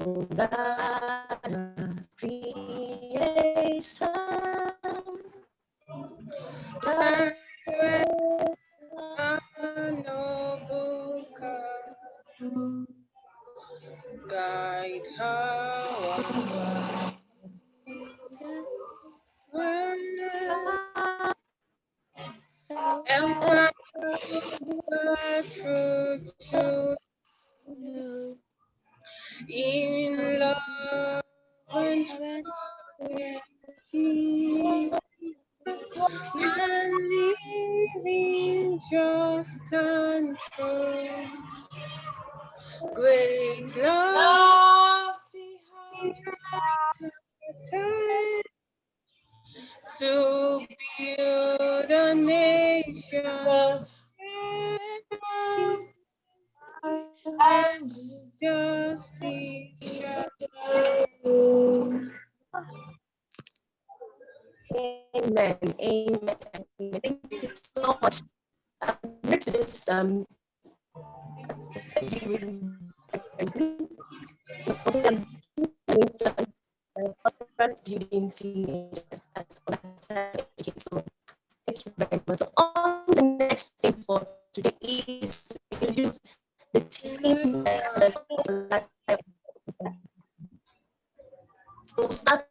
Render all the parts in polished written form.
God of creation, Thy noble God, guide our empower fruit to in love and piety, and living just and true. Great love to build a nation and justice. Amen. Amen. Thank you so much. Next to this building teenagers. So thank you very much. So on the next thing for today is to introduce the team members of the lifetime. So start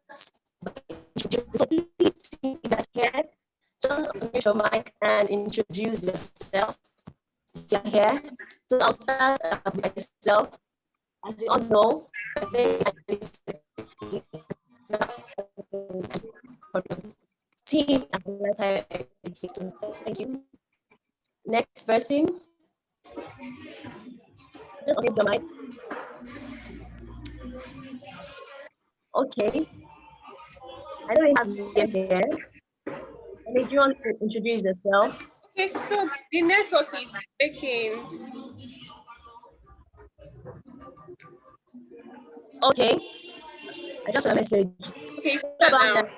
by introducing. So please see that here. Just unmute your mic and introduce yourself. If you're here, so I'll start with myself. As you all know, my name is team Atlanta Education. Thank you. Next person. Just unmute your mic. Okay. I don't have them here. I need you all to introduce yourself. Okay, so the network is breaking. Okay. I got a message. Okay, What about now. now?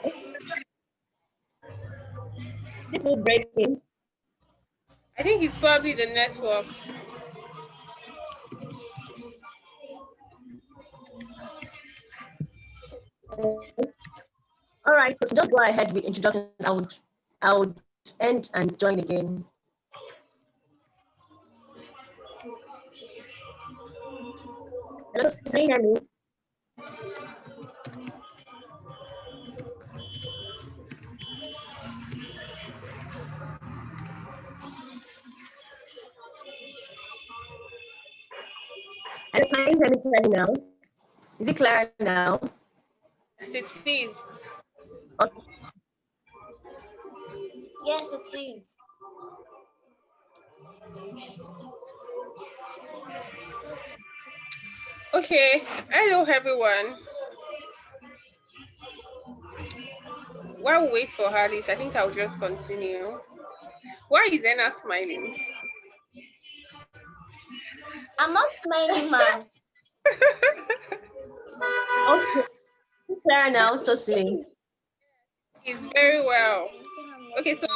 This is breaking. I think it's probably the network. All right, so just go ahead with introductions. I would end and join again. Hello, can you hear me? Hello, can you hear me clearly now? Is it clear now? Yes, it is. Okay. Yes, it is. Okay, hello everyone. While we wait for Alice, I think I'll just continue. Why is Anna smiling? I'm not smiling, man. Okay. Clear now, Tosin. It's very well. Okay, so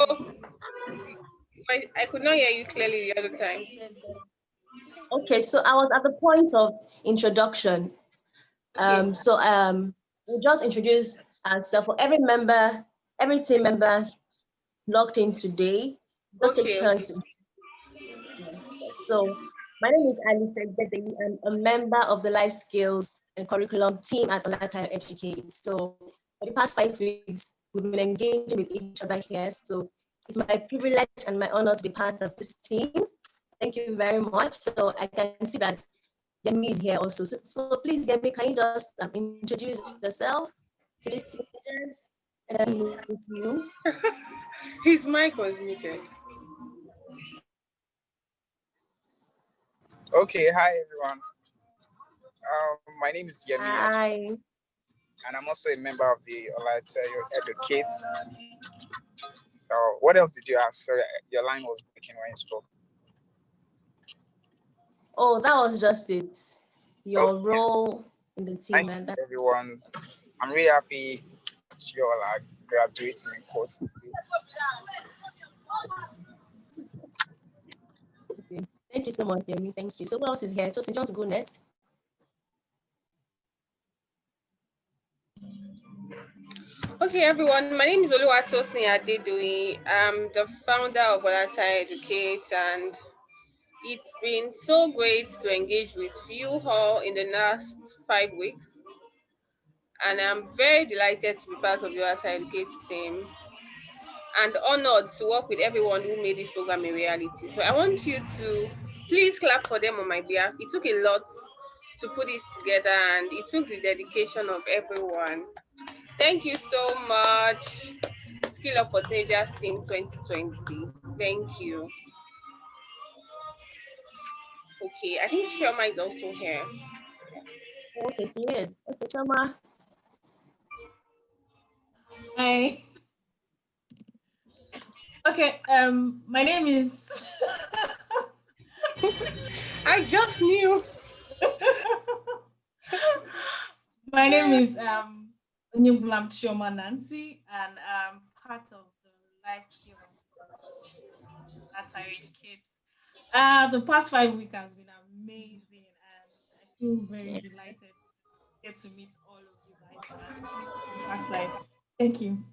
I could not hear you clearly the other time. Okay, so I was at the point of introduction. Okay. We'll just introduce ourselves for every member, every team member logged in today. Just take turns. Yes. So my name is Alice Egbedeyi. I'm a member of the Life Skills and Curriculum team at Alata Educate. So for the past 5 weeks, we've been engaging with each other here. So it's my privilege and my honor to be part of this team. Thank you very much. So I can see that Yemi is here also. So please, Yemi, can you just introduce yourself to these teenagers and then move to you? His mic was muted. Okay, hi everyone. My name is Yemi. Hi. And I'm also a member of the Alata Educate. So what else did you ask? Sorry, your line was breaking when you spoke. Oh, that was just it. Your Okay. role in the team. Nice to meet everyone. I'm really happy you all are graduating in course. Okay. Thank you so much, Yemi. Thank you. So who else is here? So, do you want to go next? Okay, everyone. My name is Oluwatosin Adedoyin. I'm the founder of Volatile Educate, and it's been so great to engage with you all in the last 5 weeks. And I'm very delighted to be part of the Volatile Educate team and honored to work with everyone who made this program a reality. So I want you to please clap for them on my behalf. It took a lot to put this together, and it took the dedication of everyone. Thank you so much, Skill Up for Teenagers Team 2020. Thank you. Okay, I think Chioma is also here. Okay, yes. Okay, Choma. Hi. Okay, my name is I just knew. my name is Onyebula Chioma Nancy, and I'm part of the life skill at Irish Kids. The past 5 weeks has been amazing, and I feel very delighted to get to meet all of you guys and impact lives. Thank you.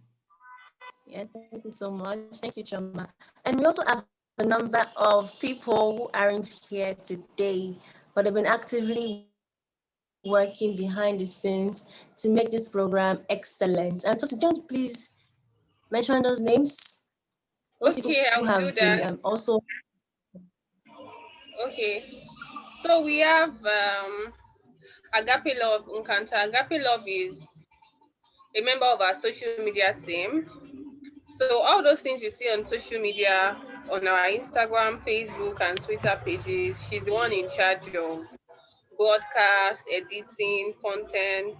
Yeah, thank you so much. Thank you, Choma. And we also have a number of people who aren't here today, but have been actively working behind the scenes to make this program excellent. And so, John, please mention those names. Those people Okay, I who will do have been that. also. Okay, so we have Agape Love Nkanta. Agape Love is a member of our social media team. So all those things you see on social media, on our Instagram, Facebook, and Twitter pages, she's the one in charge of broadcast, editing, content.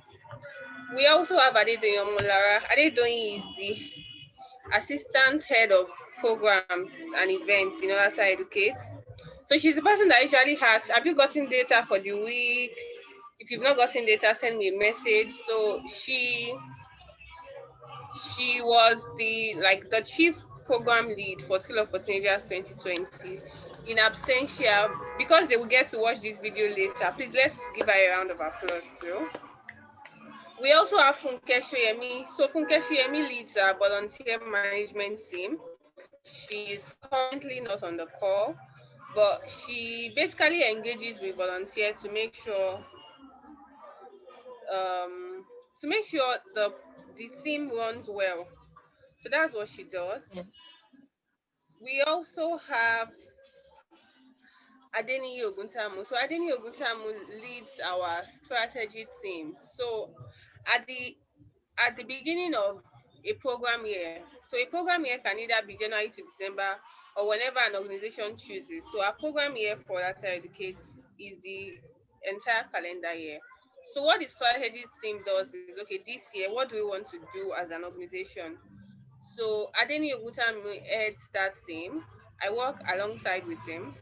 We also have Adedoyin Omolara. Adedoyin is the assistant head of programs and events in order to educate. So she's the person that usually asks, have you gotten data for the week? If you've not gotten data, send me a message. So she was the chief program lead for Skill Up for Teenagers 2020 in absentia, because they will get to watch this video later. Please let's give her a round of applause too. We also have Funke Shoyemi. So Funke Shoyemi leads our volunteer management team. She's currently not on the call, but she basically engages with volunteers to make sure the team runs well. So that's what she does. Yeah. We also have Adeniyi Oguntamu. So Adeniyi Oguntamu leads our strategy team. So at the beginning of a program year, so a program year can either be January to December or whenever an organization chooses. So our program year for Data Educate is the entire calendar year. So what the strategy team does is, okay, this year, what do we want to do as an organization? So Adeniyi Oguntamu heads that team. I work alongside with him.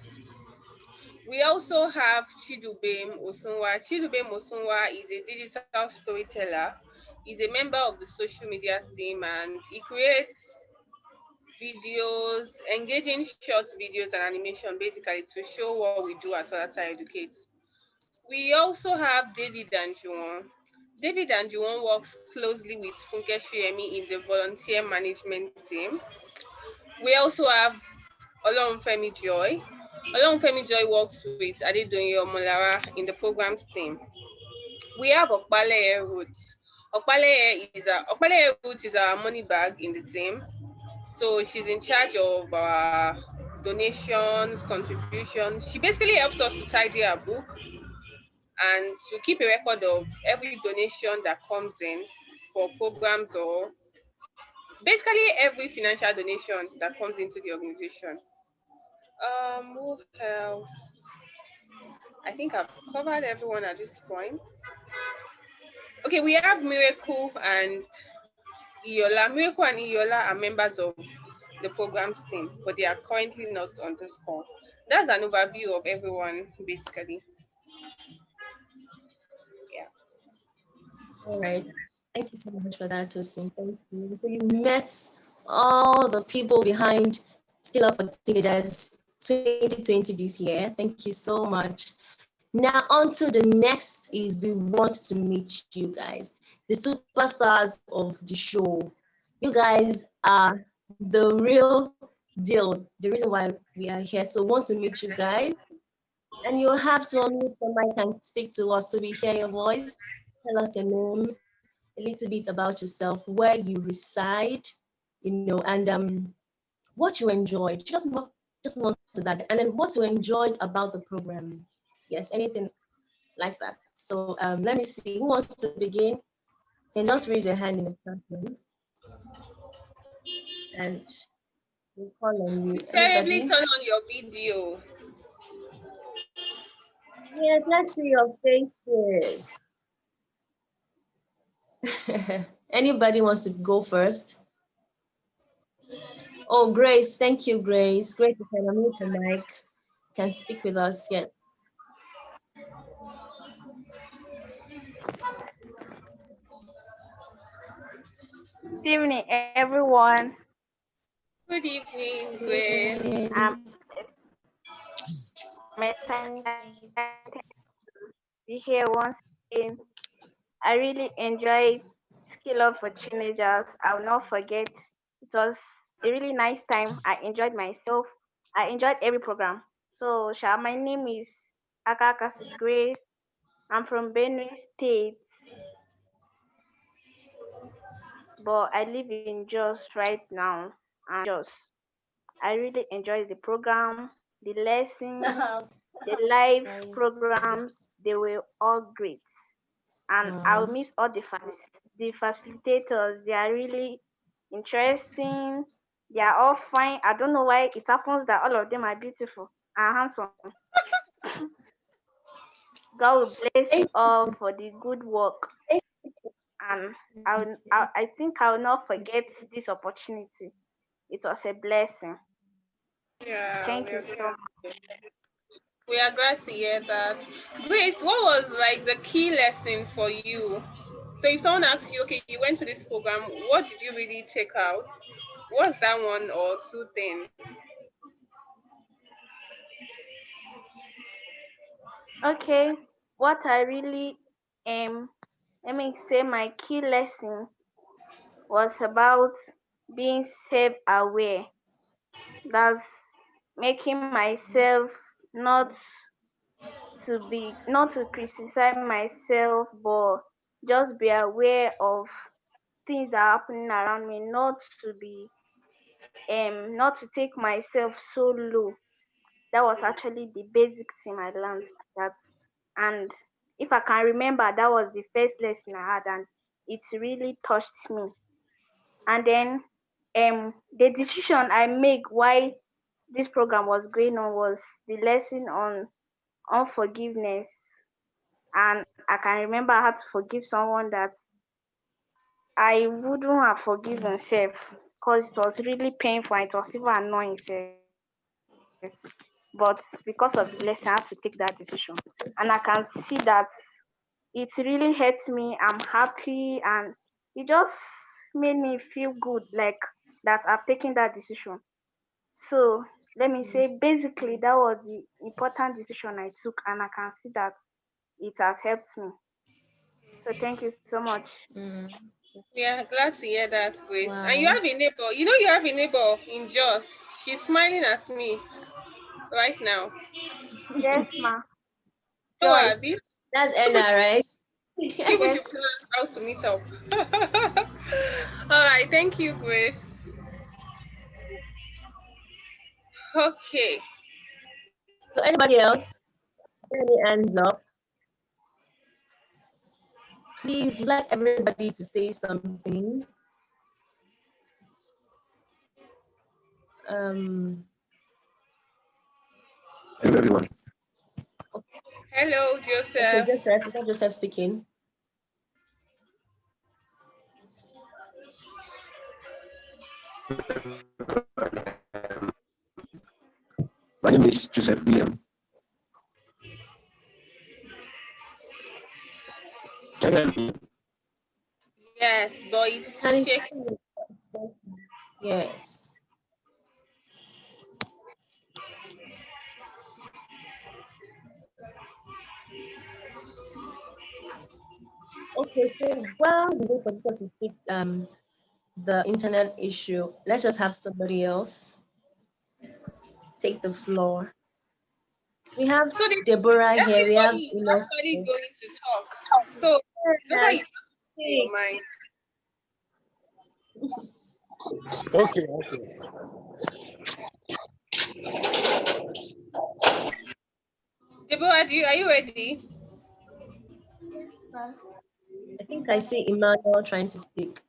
We also have Chidubem Osunwa. Chidubem Osunwa is a digital storyteller. He's a member of the social media team, and he creates videos, engaging short videos and animation, basically to show what we do at Olata Educate. We also have David Anjuwon. David Anjuwon works closely with Funke Shoyemi in the volunteer management team. We also have Olorunfemi Joy. Olorunfemi Joy works with Adedoyin Omolara in the programs team. We have Okpaleye Ruth. Okpaleye Ruth is our money bag in the team. So she's in charge of our donations, contributions. She basically helps us to tidy our book and to keep a record of every donation that comes in for programs, or basically every financial donation that comes into the organization. Who else? I think I've covered everyone at this point. Okay, we have Miracle and Iola. Miracle and Iola are members of the programs team, but they are currently not on this call. That's an overview of everyone, basically. Yeah. All right. Thank you so much for that, Tosin. Thank you. So you met all the people behind Skill Up for Teenagers 2020 this year. Thank you so much. Now on to the next is we want to meet you guys, the superstars of the show. You guys are the real deal, the reason why we are here. So want to meet you guys. And you have to unmute the mic and speak to us so we hear your voice. Tell us your name, a little bit about yourself, where you reside, and what you enjoyed. Just want to that, and then what you enjoyed about the program. Yes, anything like that. So let me see who wants to begin. Then just raise your hand in the chat room, and we'll call on you. Terribly Anybody? turn on your video. Yes, let's see your faces. Anybody wants to go first? Oh, Grace, thank you, Grace. Grace, you can unmute the mic. Can speak with us. Yes. Good evening, everyone. Good evening, Grace. I'm excited to be here once again. I really enjoyed Skill Up for Teenagers. I will not forget. It was a really nice time. I enjoyed myself. I enjoyed every program. So, my name is Akakasi Grace. I'm from Benue State, but I live in Jos right now. And Jos. I really enjoyed the program, the lessons, the live programs. They were all great. And I'll miss all the facilitators. They are really interesting. They are all fine. I don't know why it happens that all of them are beautiful and handsome. God will bless you all for the good work. And I think I will not forget this opportunity. It was a blessing. Yeah, Thank you so much. we are glad to hear that. Grace, what was like the key lesson for you? So if someone asks you, okay, you went to this program, what did you really take out? What's that one or two things? Okay, what I really let me say my key lesson was about being self-aware. That's making myself not not to criticize myself, but just be aware of things that are happening around me, not to take myself so low. That was actually the basic thing I learned. That And if I can remember, that was the first lesson I had, and it really touched me. And then the decision I make why this program was going on was the lesson on unforgiveness. And I can remember I had to forgive someone that I wouldn't have forgiven self, because it was really painful and it was even annoying self. But because of the lesson, I have to take that decision. And I can see that it really helped me. I'm happy, and it just made me feel good, like that I've taken that decision. So let me say, basically, that was the important decision I took, and I can see that it has helped me. So thank you so much. We are glad to hear that, Grace. Wow. And you have a neighbor. You know you have a neighbor in Jos. She's smiling at me right now. Yes, ma. Oh, Joy. Abby. That's Anna, right? People Yes. should plan how to meet up. All right, thank you, Grace. Okay. So anybody else? Any hands up? Please, we'd like everybody to say something. Hello, everyone. Hello, Okay, Joseph. Joseph. Is that Joseph speaking? My name is Joseph William. Can you hear me? Yes, but it's shaking. Yes. Okay, so while we wait for people to fix the internet issue, let's just have somebody else take the floor. We have So Deborah here. We have everybody is actually going to talk. So it's better Hi. you just put your mind. Okay. Deborah, are you ready? Yes, ma'am. I think I see Emmanuel trying to speak.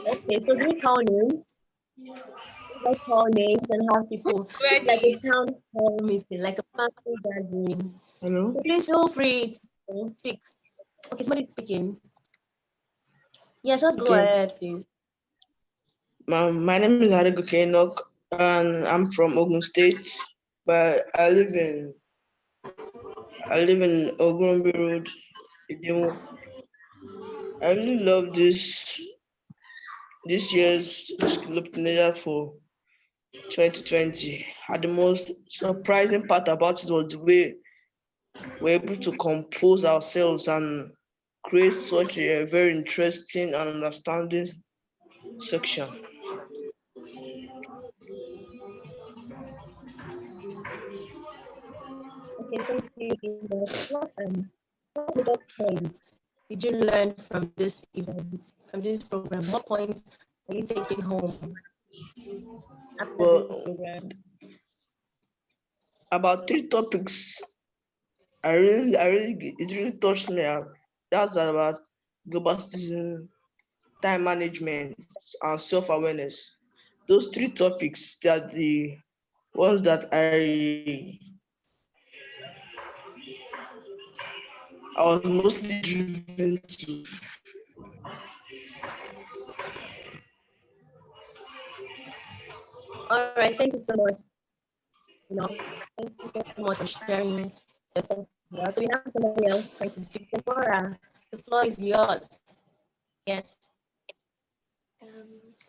Okay, so do we call names? Let's call names and have people. It's like a Ready? town hall meeting, like a family gathering. Hello. So please feel free to speak. Okay, somebody's speaking. Yes, just go Okay. ahead, please. My name is Adegoke Enoch, and I'm from Ogun State, but I live in Ogumbi Road, Idemo. I really love this year's School of Teenager for 2020. And the most surprising part about it was the way we're able to compose ourselves and create such a very interesting and understanding section. Okay, thank you. What major points did you learn from this event, from this program? What points are you taking home after Well, this program? about 3 topics it really touched me. That's about global citizen, time management, and self-awareness. Those 3 topics, they are the ones that I was mostly driven to. All right, thank you so much. Thank you so much for sharing your thoughts. So we have somebody else trying to speak. Deborah, the floor is yours. Yes.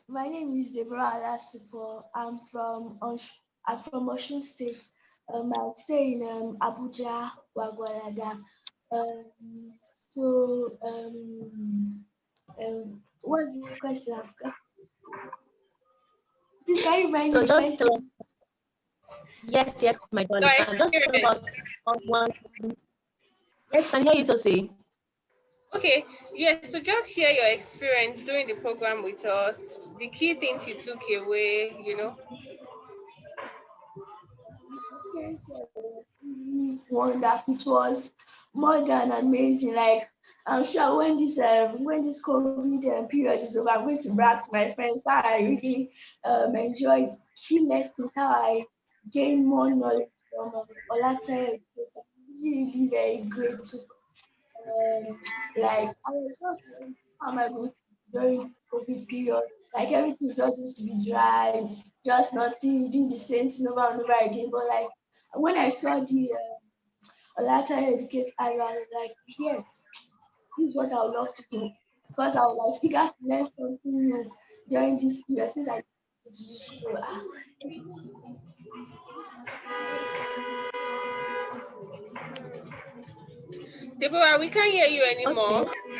My name is Deborah Alasipo. I'm from Osun State. I stay in Abuja, Wagwalada. So what's the question I've got? Please can you remind So me the just tell question? us, yes, my Your darling. Just tell us one. Yes, can hear you to say. Okay, yes, so just share your experience during the program with us, the key things you took away, Yes, wonderful. It was more than amazing. Like I'm sure when this COVID period is over, I'm going to brag to my friends how I really enjoyed key lessons, how I gained more knowledge from Olata. I'm really very grateful. Like I was not knowing how am I going to during this COVID period. Like everything just used to be dry, just nothing, doing the same thing over and over again. But like when I saw the Olata Educate I was like, yes, this is what I would love to do. Because I was like eager to learn something new during this period since I to do this show. Deborah, we can't hear you anymore. Okay.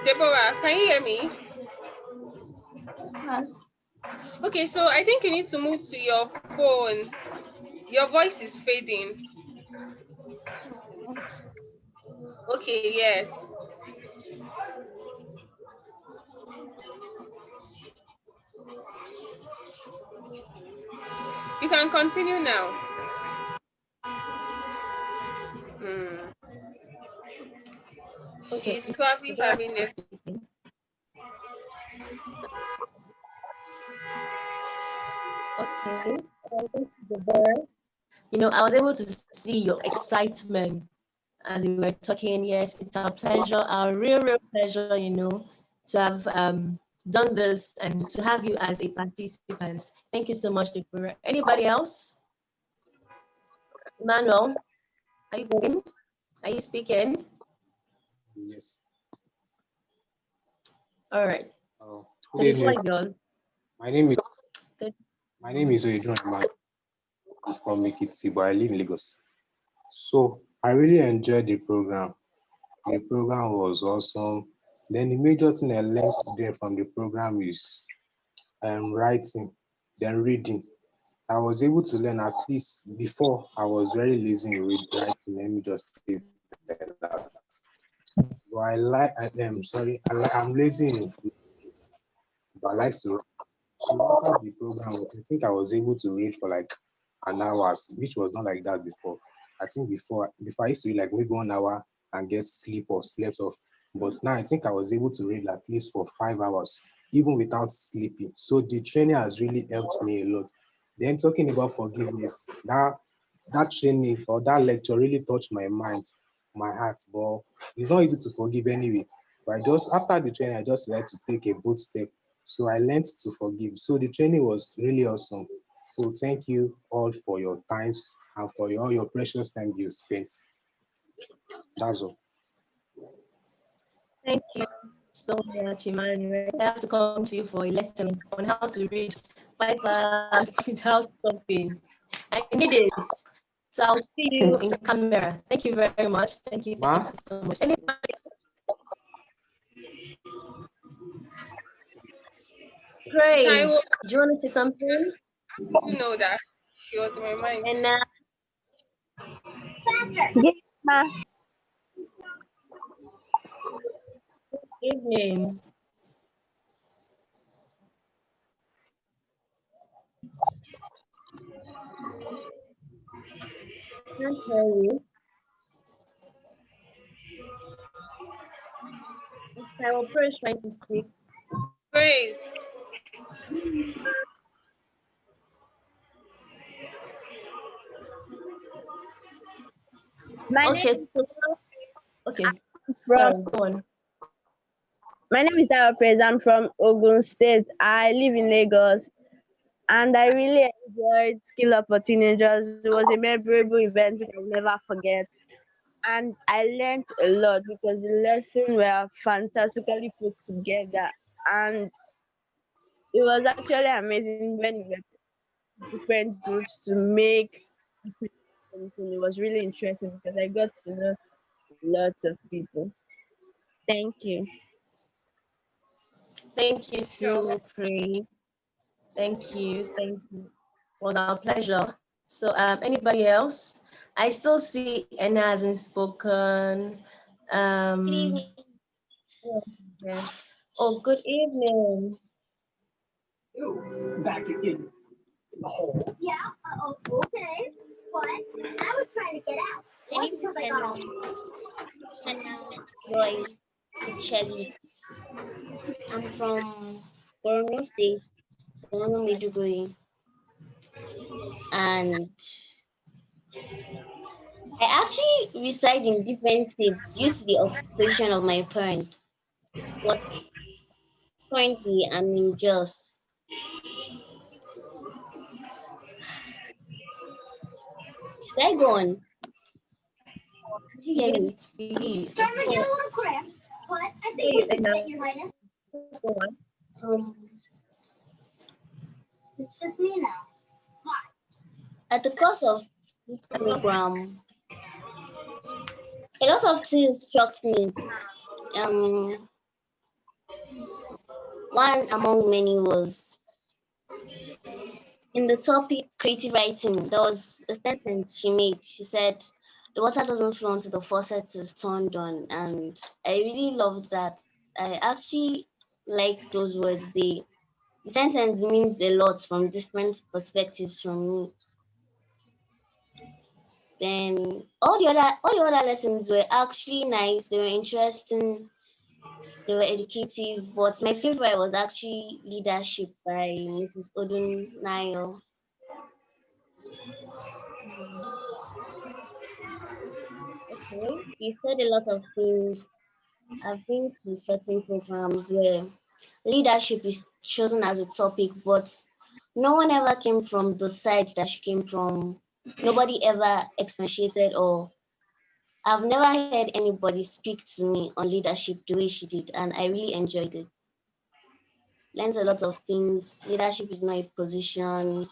Deborah, can you hear me? Yes, ma'am. Okay, so I think you need to move to your phone. Your voice is fading. Okay, yes. You can continue now. Hmm. Okay. She's It's probably Deborah having it. speaking. Okay. Thank you, Deborah. I was able to see your excitement as we were talking. Yes, it's our pleasure, our real pleasure, to have done this and to have you as a participant. Thank you so much, Deborah. Anybody else? Emmanuel, are you going? Are you speaking? Yes. All right. Uh, So Good the floor evening. is yours. My name is Good. my name is Oyedeon Emmanuel. I'm from Ekiti, but I live in Lagos. So I really enjoyed the program. The program was awesome. Then the major thing I learned there from the program is writing, then reading. I was able to learn at least before I was very lazy in writing. Let me just say that. But I'm lazy in, but I like to. So after the program, I think I was able to read for like an hour, which was not like that before. I think before I used to read like maybe 1 hour and get sleep or slept off. But now I think I was able to read at least for 5 hours, even without sleeping. So the training has really helped me a lot. Then talking about forgiveness, that training or that lecture really touched my mind, my heart. But it's not easy to forgive anyway. But I just after the training, I just like to take a bold step. So I learned to forgive. So the training was really awesome. So thank you all for your times and for all your precious time you spent. That's all. Thank you so much, Emmanuel. I have to come to you for a lesson on how to read 5 hours without stopping. I need it. So I'll see you in camera. Thank you very much. Thank you. Thank Ma, you so much. Anybody? I Praise. will Do you want to say something? know that she was in my mind. And Yes, ma. evening. Can't hear you. It's our prayer trying to speak. Praise. My Okay, name so okay. is from Sorry, go on. my name is Sarah Praise. I'm from Ogun State. I live in Lagos, and I really enjoyed Skill Up for Teenagers. It was a memorable event which I'll never forget. And I learned a lot because the lessons were fantastically put together. And it was actually amazing when we were different groups to make something. It was really interesting because I got to know lots of people. Thank you. Thank you Sure. to pray. Thank you. Thank you. It was our pleasure. So anybody else? I still see Anna hasn't spoken. Good Um evening. yeah. Oh, good evening. Back in the hole. Yeah, okay. But I was trying to get out. My name is Hannah Joy Cheli. I'm from Borno State, Borno Maiduguri, and I actually reside in different states due to the occupation of my parents. But currently, I'm in Jos. Should I go on? Did you hear me? Yes, please. Let's Starting to go get on. a little cramps, but I think Hey, we can Anna, fit, Your Highness. let's go on. Um, it's just me now. At the course of this program, a lot of things shocked me. Um, one among many was in the topic creative writing. There was a sentence she made. She said, "The water doesn't flow until the faucet is turned on," and I really loved that. I actually like those words. The sentence means a lot from different perspectives from me. Then all the other lessons were actually nice. They were interesting. They were educative. But my favorite was actually leadership by Mrs. Odun Nayo. Okay, we said a lot of things. I've been to certain programs where leadership is chosen as a topic, but no one ever came from the side that she came from. Nobody ever expatiated, or I've never heard anybody speak to me on leadership the way she did, and I really enjoyed it. learned a lot of things. Leadership is not a position.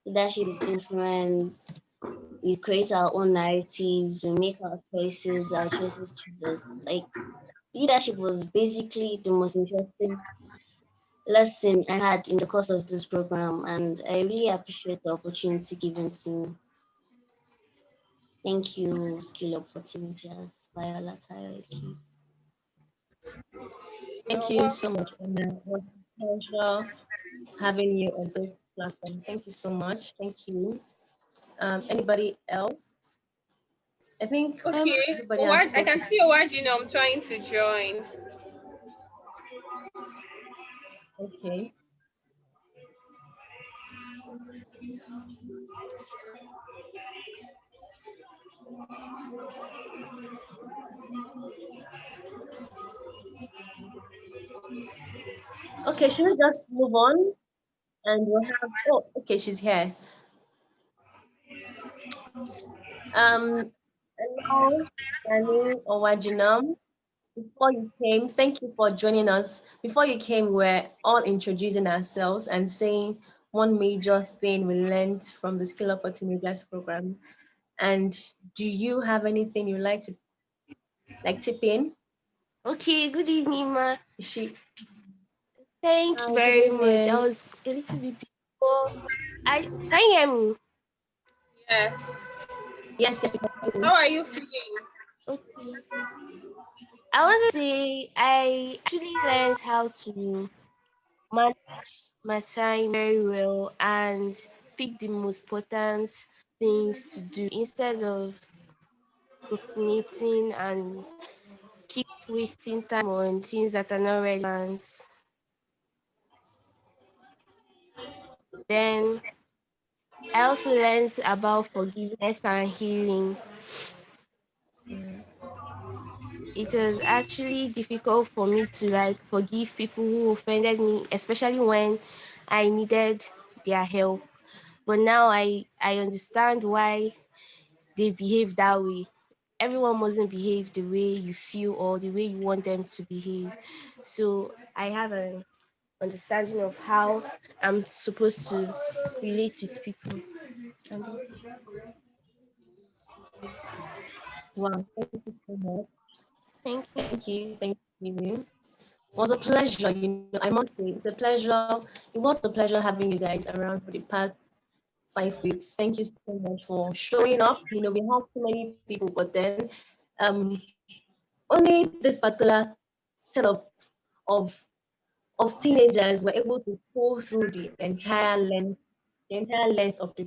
Leadership is influence. We create our own narratives. We make our choices. Our choices choose us. Like leadership was basically the most interesting lesson I had in the course of this program, and I really appreciate the opportunity given to me. Thank you, Skill Opportunities, Viola Thyroid Kids. Thank you so much, Anna. It was a pleasure having you on this platform. Thank you so much. Thank you. Anybody else? I think Okay. everybody has I can spoken. see Owajino. I'm trying to join. Okay. Okay, should we just move on? And we'll have, oh, okay, she's here. Hello, Danny Owajinam. Before you came, thank you for joining us. Before you came, we're all introducing ourselves and saying one major thing we learned from the Skill Up for Teenagers program. And do you have anything you'd like to tip in? Okay, good evening, ma. Is she? Thank you Hi, good very much. I evening. was a little bit before. Can you hear me? Yeah. Yes. How are you feeling? Okay. I want to say I actually learned how to manage my time very well and pick the most important things to do instead of procrastinating and keep wasting time on things that are not relevant. Then I also learned about forgiveness and healing. It was actually difficult for me to forgive people who offended me, especially when I needed their help. But now I understand why they behave that way. Everyone mustn't behave the way you feel or the way you want them to behave. So I have an understanding of how I'm supposed to relate with people. Wow, thank you so much. Thank you. Thank you. It was a pleasure, I must say, it's a pleasure. It was a pleasure having you guys around for the past 5 weeks. Thank you so much for showing up. We have so many people, but then only this particular setup of teenagers were able to pull through the entire length of the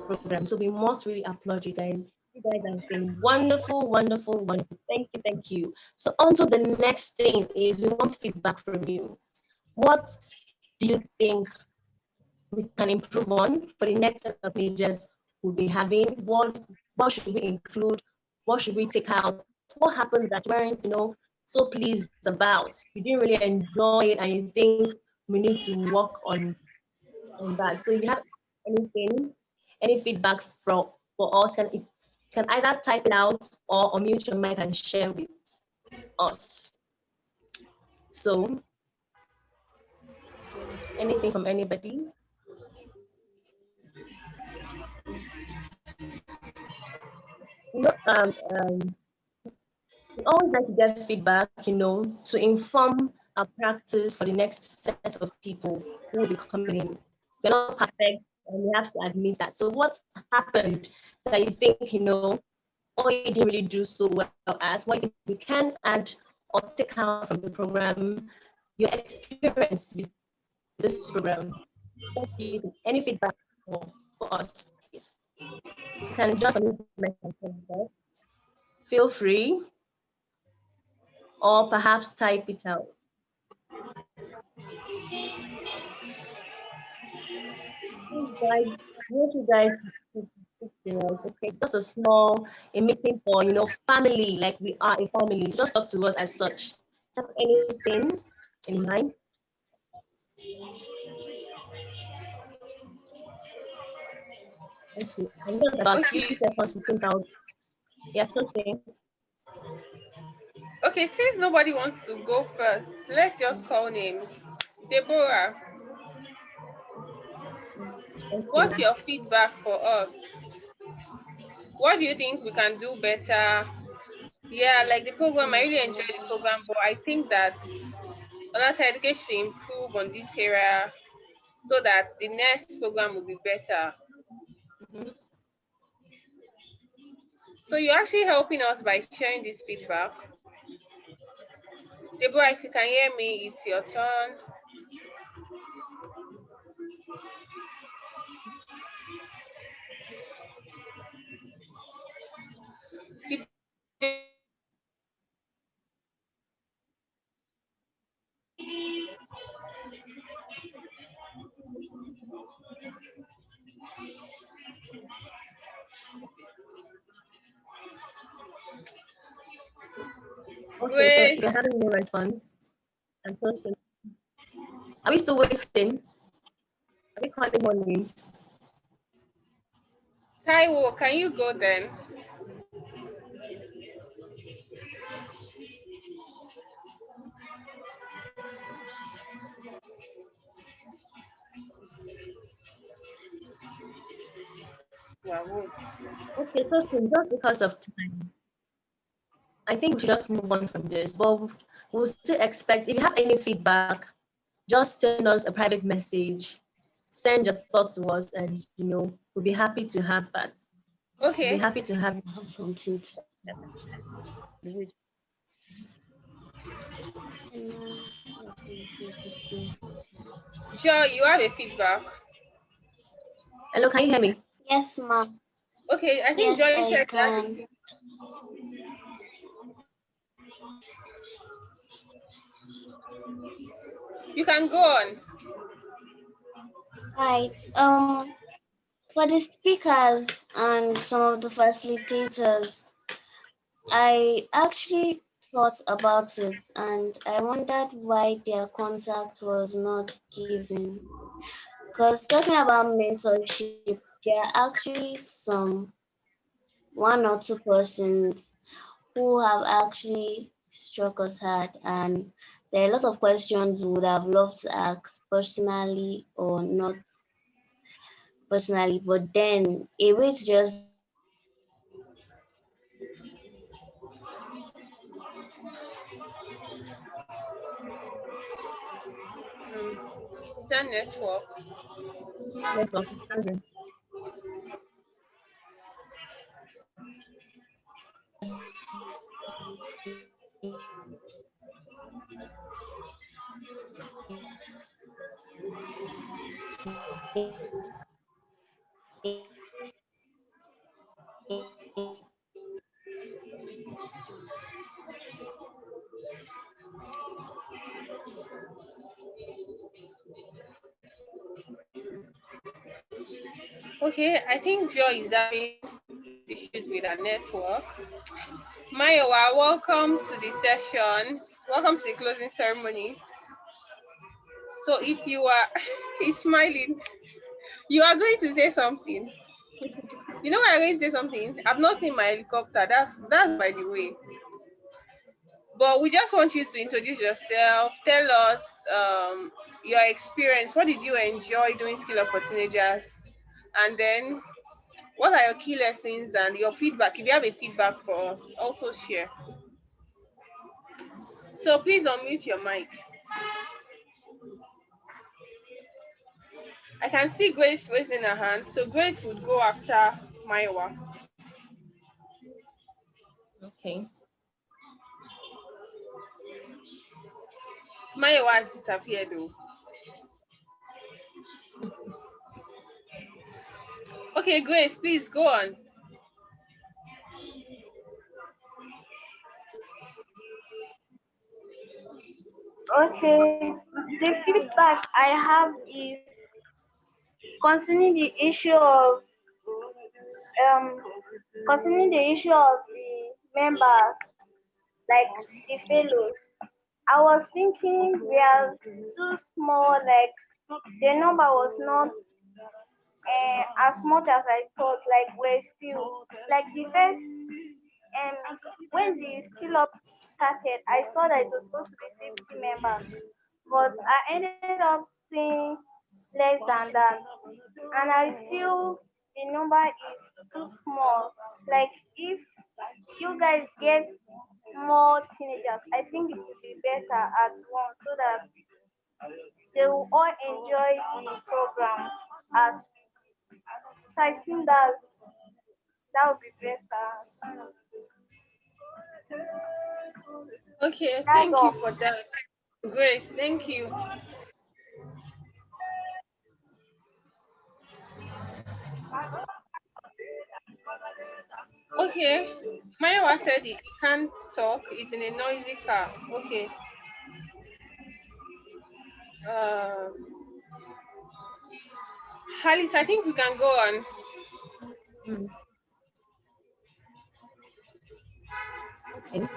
program. So we must really applaud you guys. You guys have been wonderful, wonderful, wonderful. Thank you. So on to the next thing is we want feedback from you. What do you think we can improve on for the next set of teenagers we'll be having? What should we include? What should we take out? What happened that weren't so pleased about? You didn't really enjoy it and you think we need to work on that. So if you have anything, any feedback for us, can either type it out or unmute your mic and share with us. So anything from anybody? We always like to get feedback, to inform our practice for the next set of people who will be coming in. We're not perfect, and we have to admit that. So what happened that you think, or you didn't really do so well at? What you think we can add or take out from the program? Your experience with this program? Any feedback for us, please? You can just feel free, or perhaps type it out. You guys, okay, just a small meeting for family, like we are a family. Just talk to us as such. Have anything in mind? Okay, I'm just about 50 seconds to think out. Yes, okay. Okay, since nobody wants to go first, let's just call names. Deborah, what's your feedback for us? What do you think we can do better? Yeah, like the program, I really enjoyed the program, but I think that another education should improve on this area so that the next program will be better. So you're actually helping us by sharing this feedback. Deborah, if you can hear me, it's your turn. Okay, so we're having no response. Are we still waiting? Are we calling more names? Taiwo, can you go then? Okay, so just because of time, I think we should just move on from this, but we'll still expect, if you have any feedback, just send us a private message, send your thoughts to us, and we'll be happy to have that. Okay. We'll be happy to have you. Joy, you have a feedback. Hello, can you hear me? Yes, ma'am. Okay, I think Joy said that. You can go on. Right. For the speakers and some of the facilitators, I actually thought about it and I wondered why their contact was not given. Because talking about mentorship, there are actually one or two persons who have actually struck us hard, and there are a lot of questions we would have loved to ask personally or not personally, but then a way to just Is that network? Network is present. Okay, I think Joy is having issues with her network. Mayowa, welcome to the session. Welcome to the closing ceremony. So if you are, he's smiling. You are going to say something. You know, I'm going to say something. I've not seen my helicopter. That's by the way. But we just want you to introduce yourself. Tell us your experience. What did you enjoy doing Skill Up for Teenagers? And then what are your key lessons and your feedback? If you have a feedback for us, also share. So please unmute your mic. I can see Grace raising her hand. So Grace would go after Maiwa. Okay. Maiwa has disappeared though. Okay, Grace, please go on. Okay, the feedback I have is concerning the issue of the members, like the fellows. I was thinking we are too small, like the number was not as much as I thought, like we're still like the first when the skill up started, I saw that it was supposed to be 50 members, but I ended up seeing less than that. And I feel the number is too small. Like if you guys get more teenagers, I think it would be better at once so that they will all enjoy the program as so I think that would be better. Okay, That's thank you all. for that. Grace, thank you. Okay, Mayowa said he can't talk. It's in a noisy car. Okay. Uh, Alice, I think we can go on. Mm. Okay.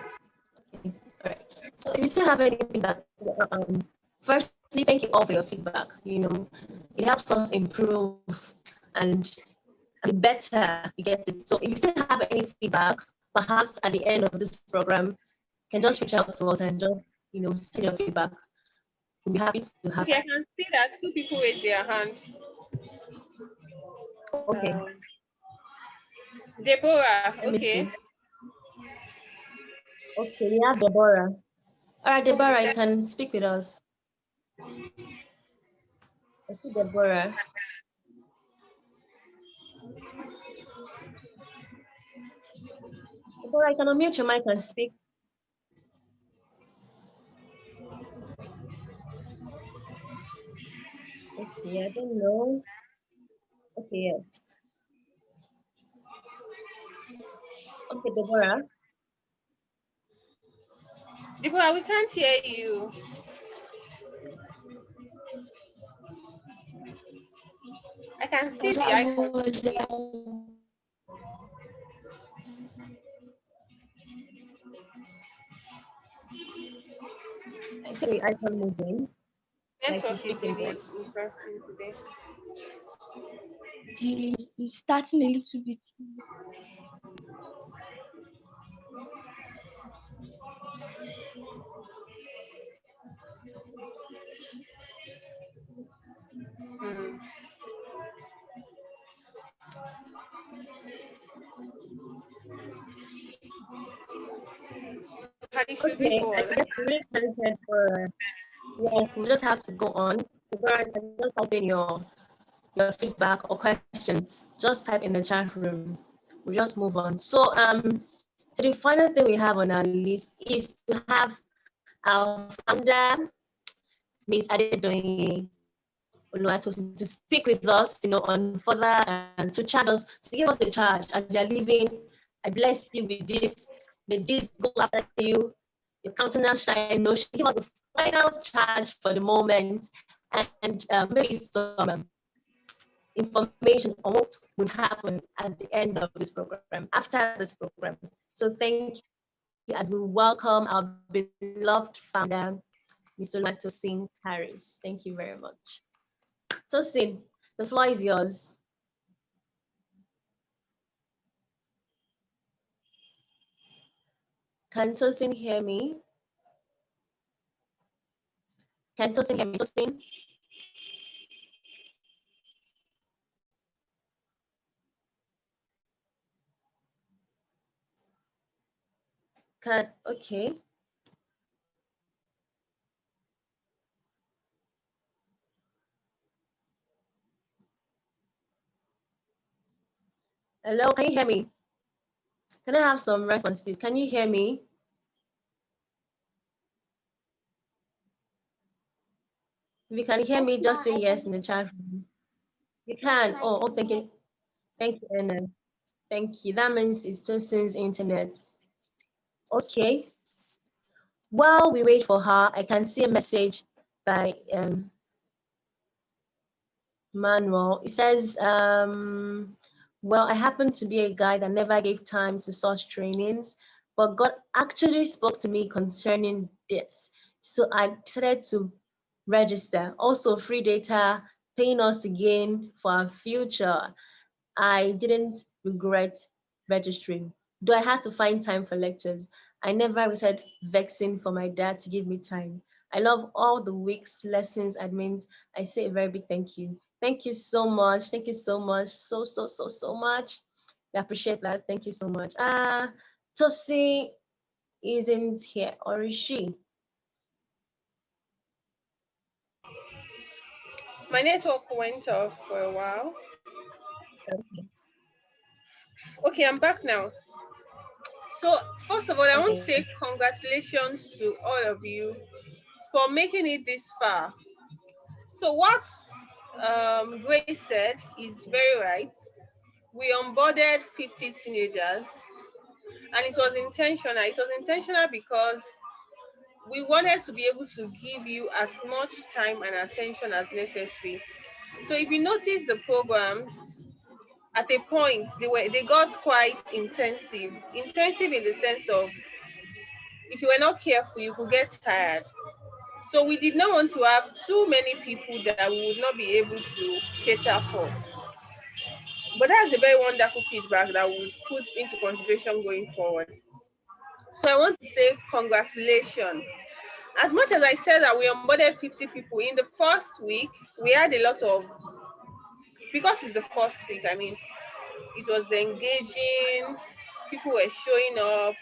Okay. All right. So if you still have any feedback, firstly, thank you all for your feedback. It helps us improve and better we get it. So if you still have any feedback, perhaps at the end of this program, you can just reach out to us and just send your feedback. We'll be happy to have Okay, I that. can see that two people raised their hand. Okay. Deborah, Let me okay. see. Okay, we have Deborah. All right, Deborah, you can speak with us. I see Deborah. Deborah, you can unmute your mic and speak. Okay, I don't know. Okay, yes. Okay, Deborah. Deborah, we can't hear you. I can see the icon. I see the icon moving. Like Network you is speaking really voice. interesting today. It's starting a little bit. Hmm. Okay, I guess we're connected for yes, we just have to go on. Deborah, you can just type in your feedback or questions. Just type in the chat room. We'll just move on. So so the final thing we have on our list is to have our founder, Ms. Adedoyin Oluwatosin, to speak with us, on further and to charge us, to give us the charge as you're leaving. I bless you with this. May this go after you. Your countenance shine. No, give us the final charge for the moment, and maybe some information on what will happen at the end of this program, after this program. So thank you as we welcome our beloved founder, Mr. Tosin Harris. Thank you very much. Tosin, the floor is yours. Can Tosin hear me? Can Tosin hear me? Tosin? Okay. Hello, can you hear me? Can I have some response, please? Can you hear me? If you can hear me, just say yes in the chat room. You can. Oh, thank you. Thank you, Anna. Thank you. That means it's Tosin's internet. Okay. While we wait for her, I can see a message by Manuel. It says, well, I happen to be a guy that never gave time to such trainings, but God actually spoke to me concerning this. So I decided to register. Also, free data, paying us to gain for our future. I didn't regret registering. Though I had to find time for lectures, I never regretted vexing for my dad to give me time. I love all the week's lessons admins. I say a very big thank you. Thank you so much. Thank you so much. So much. I appreciate that. Thank you so much. Tosi isn't here, or is she? My network went off for a while. Okay, I'm back now. So first of all, I want to say congratulations to all of you for making it this far. So what Grace said is very right. We onboarded 50 teenagers, and it was intentional. It was intentional because we wanted to be able to give you as much time and attention as necessary. So if you notice the programs, at a point they got quite intensive. Intensive in the sense of if you were not careful, you could get tired. So we did not want to have too many people that we would not be able to cater for. But that's a very wonderful feedback that we'll put into consideration going forward. So I want to say congratulations. As much as I said that we onboarded 50 people, in the first week, we had a lot of, because it's the first week, I mean, it was engaging, people were showing up,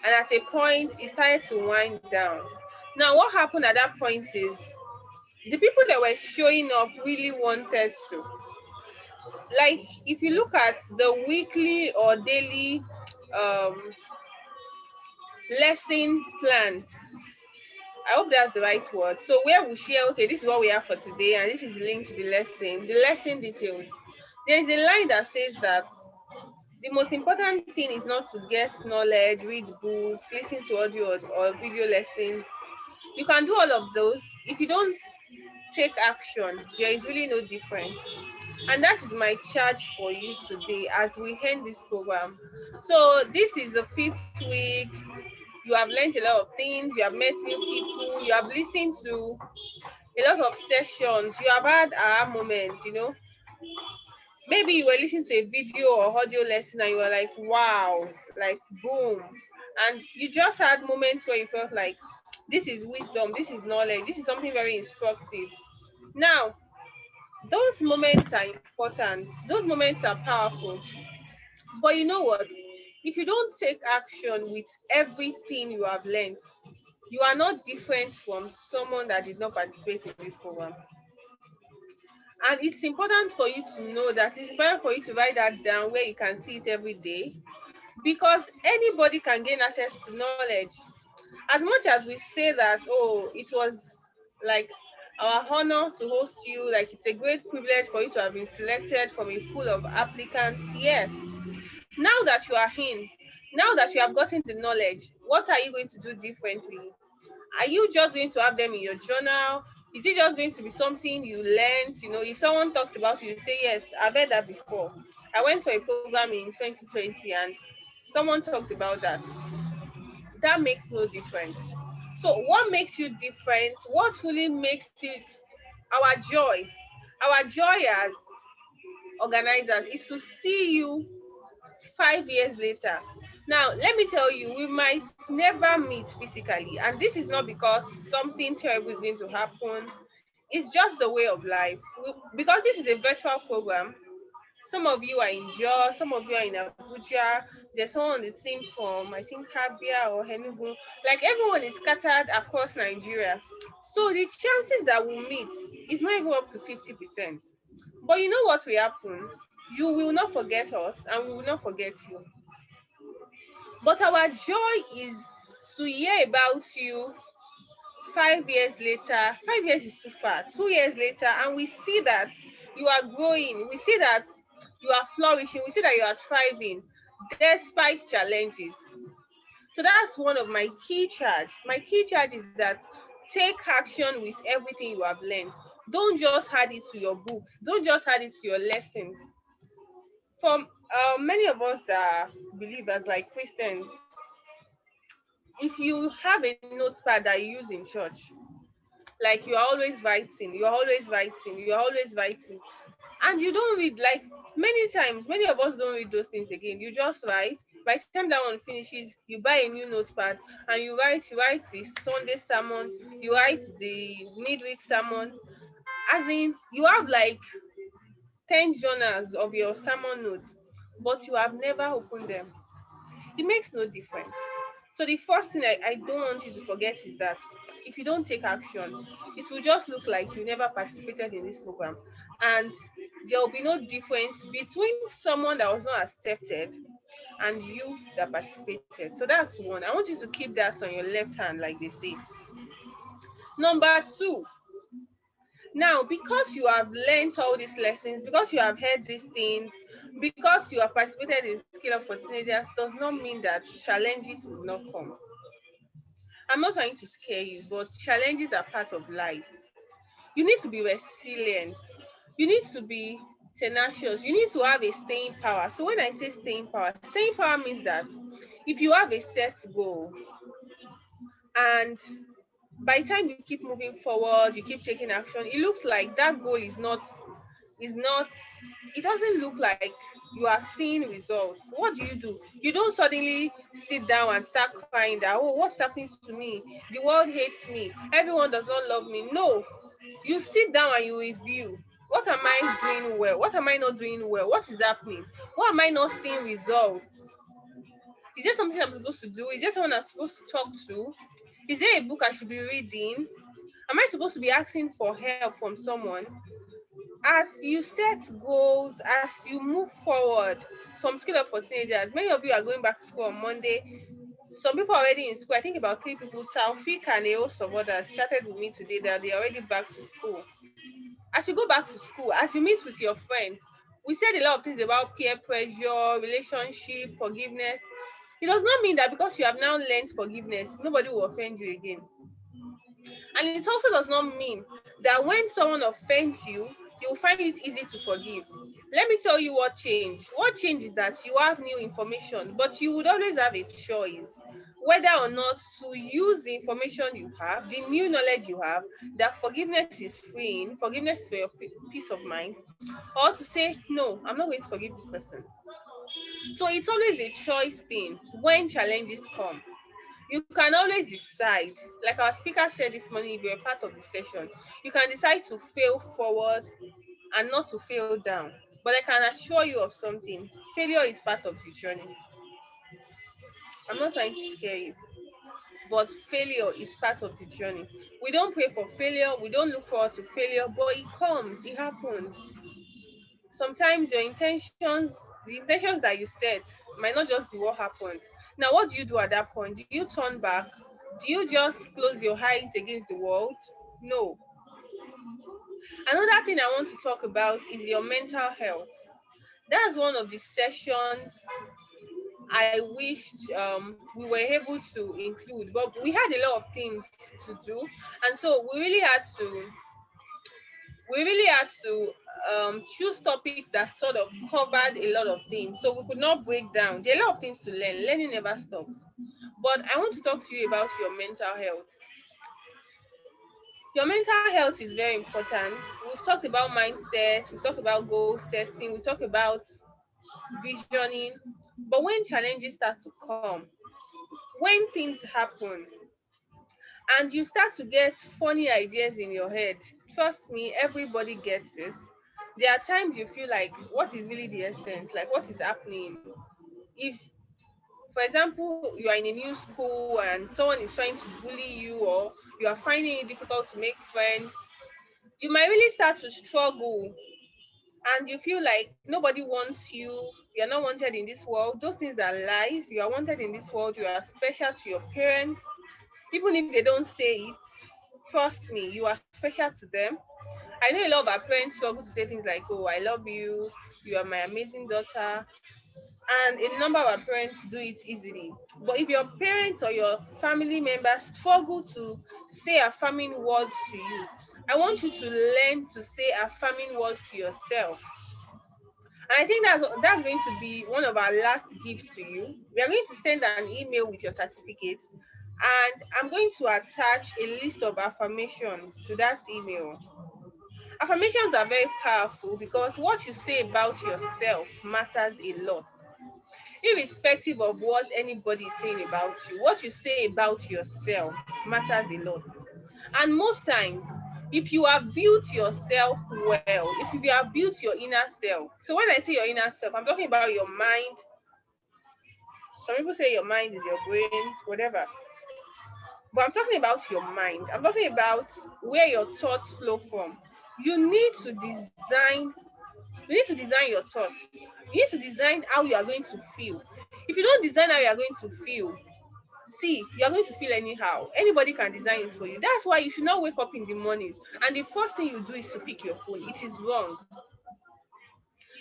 and at a point, it started to wind down. Now, what happened at that point is the people that were showing up really wanted to. Like, if you look at the weekly or daily lesson plan, I hope that's the right word. So where we share, okay, this is what we have for today, and this is linked to the lesson details. There's a line that says that the most important thing is not to get knowledge, read books, listen to audio or video lessons. You can do all of those. If you don't take action, there is really no difference. And that is my charge for you today as we end this program. So this is the 5th week. You have learned a lot of things. You have met new people. You have listened to a lot of sessions. You have had aha moments, you know. Maybe you were listening to a video or audio lesson and you were like, wow, like boom. And you just had moments where you felt like, this is wisdom, this is knowledge, this is something very instructive. Now, those moments are important. Those moments are powerful. But you know what? If you don't take action with everything you have learned, you are not different from someone that did not participate in this program. And it's important for you to know that it's important for you to write that down where you can see it every day, because anybody can gain access to knowledge. As much as we say that, oh, it was like our honor to host you, like it's a great privilege for you to have been selected from a pool of applicants. Yes. Now that you are in, now that you have gotten the knowledge, what are you going to do differently? Are you just going to have them in your journal? Is it just going to be something you learned? You know, if someone talks about you say, yes, I've heard that before. I went for a program in 2020 and someone talked about that. That makes no difference. So what makes you different? What really makes it our joy? Our joy as organizers is to see you 5 years later. Now, let me tell you, we might never meet physically, and this is not because something terrible is going to happen. It's just the way of life. Because this is a virtual program, some of you are in Jos, some of you are in Abuja. There's someone on the team from, I think, Habia or Enugu. Like, everyone is scattered across Nigeria. So the chances that we'll meet is not even up to 50%. But you know what will happen? You will not forget us, and we will not forget you. But our joy is to hear about you 5 years later. 5 years is too far. 2 years later, and we see that you are growing. We see that you are flourishing. We see that you are thriving despite challenges. So that's one of my key charge. My key charge is that take action with everything you have learned. Don't just add it to your books. Don't just add it to your lessons. For many of us that are believers, like Christians, if you have a notepad that you use in church, like you're always writing, and you don't read, like many times, many of us don't read those things again. You just write, By the time that one finishes, you buy a new notepad and you write the Sunday sermon, you write the midweek sermon. As in, you have like 10 journals of your sermon notes, but you have never opened them. It makes no difference. So the first thing I don't want you to forget is that if you don't take action, it will just look like you never participated in this program. And there will be no difference between someone that was not accepted and you that participated. So that's one. I want you to keep that on your left hand, like they say. Number two, now, because you have learned all these lessons, because you have heard these things, because you have participated in Skill Up for Teenagers, does not mean that challenges will not come. I'm not trying to scare you, but challenges are part of life. You need to be resilient. You need to be tenacious. You need to have a staying power. So when I say staying power means that if you have a set goal and by the time you keep moving forward, you keep taking action, it looks like that goal is not, it doesn't look like you are seeing results. What do? You don't suddenly sit down and start crying that, oh, what's happening to me? The world hates me. Everyone does not love me. No, you sit down and you review. What am I doing well? What am I not doing well? What is happening? Why am I not seeing results? Is there something I'm supposed to do? Is there someone I'm supposed to talk to? Is there a book I should be reading? Am I supposed to be asking for help from someone? As you set goals, as you move forward from Skill Up for Teenagers, many of you are going back to school on Monday. Some people are already in school. I think about 3 people, Taufik and a host of others, chatted with me today that they're already back to school. As you go back to school, as you meet with your friends, we said a lot of things about peer pressure, relationship, forgiveness. It does not mean that because you have now learned forgiveness, nobody will offend you again. And it also does not mean that when someone offends you, you'll find it easy to forgive. Let me tell you what changed. What changed is that you have new information, but you would always have a choice whether or not to use the information you have, the new knowledge you have, that forgiveness is freeing, forgiveness is for your peace of mind, or to say, no, I'm not going to forgive this person. So it's always a choice thing when challenges come. You can always decide, like our speaker said this morning, if you're a part of the session, you can decide to fail forward and not to fail down. But I can assure you of something, failure is part of the journey. I'm not trying to scare you, but failure is part of the journey. We don't pray for failure, we don't look forward to failure, but it comes, it happens. Sometimes your intentions, the intentions that you set, might not just be what happened. Now, what do you do at that point? Do you turn back? Do you just close your eyes against the world? No. Another thing I want to talk about is your mental health. That's one of the sessions I wished we were able to include, but we had a lot of things to do, and so we really had to choose topics that sort of covered a lot of things, so we could not break down. There are a lot of things to learn. Learning never stops. But I want to talk to you about your mental health. Your mental health is very important. We've talked about mindset, we've talked about goal setting, we talked about visioning. But when challenges start to come, when things happen, and you start to get funny ideas in your head, trust me, everybody gets it. There are times you feel like, what is really the essence? Like, what is happening? If, for example, you are in a new school and someone is trying to bully you, or you are finding it difficult to make friends, you might really start to struggle and you feel like nobody wants you. You're not wanted in this world. Those things are lies. You are wanted in this world. You are special to your parents. Even if they don't say it, trust me, you are special to them. I know a lot of our parents struggle to say things like, oh, I love you, you are my amazing daughter. And a number of our parents do it easily. But if your parents or your family members struggle to say affirming words to you, I want you to learn to say affirming words to yourself. And I think that's going to be one of our last gifts to you. We are going to send an email with your certificate, and I'm going to attach a list of affirmations to that email. Affirmations are very powerful because what you say about yourself matters a lot. irrespective of what anybody is saying about you. What you say about yourself matters a lot. And most times, if you have built yourself well, if you have built your inner self, so when I say your inner self, I'm talking about your mind. Some people say your mind is your brain, whatever. But I'm talking about your mind. I'm talking about where your thoughts flow from. You need to design your thoughts. You need to design how you are going to feel. If you don't design how you are going to feel, see, you are going to feel anyhow. Anybody can design it for you. That's why you should not wake up in the morning and the first thing you do is to pick your phone. It is wrong.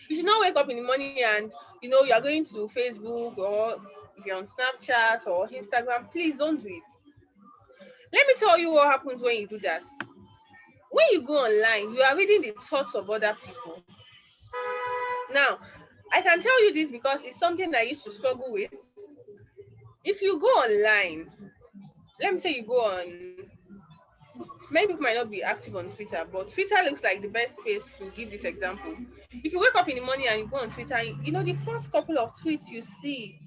You should not wake up in the morning and you are going to Facebook, or if you're on Snapchat or Instagram. Please don't do it. Let me tell you what happens when you do that. When you go online, you are reading the thoughts of other people. Now, I can tell you this because it's something I used to struggle with. If you go online, let me say you go on, many people might not be active on Twitter, but Twitter looks like the best place to give this example. If you wake up in the morning and you go on Twitter, the first couple of tweets you see,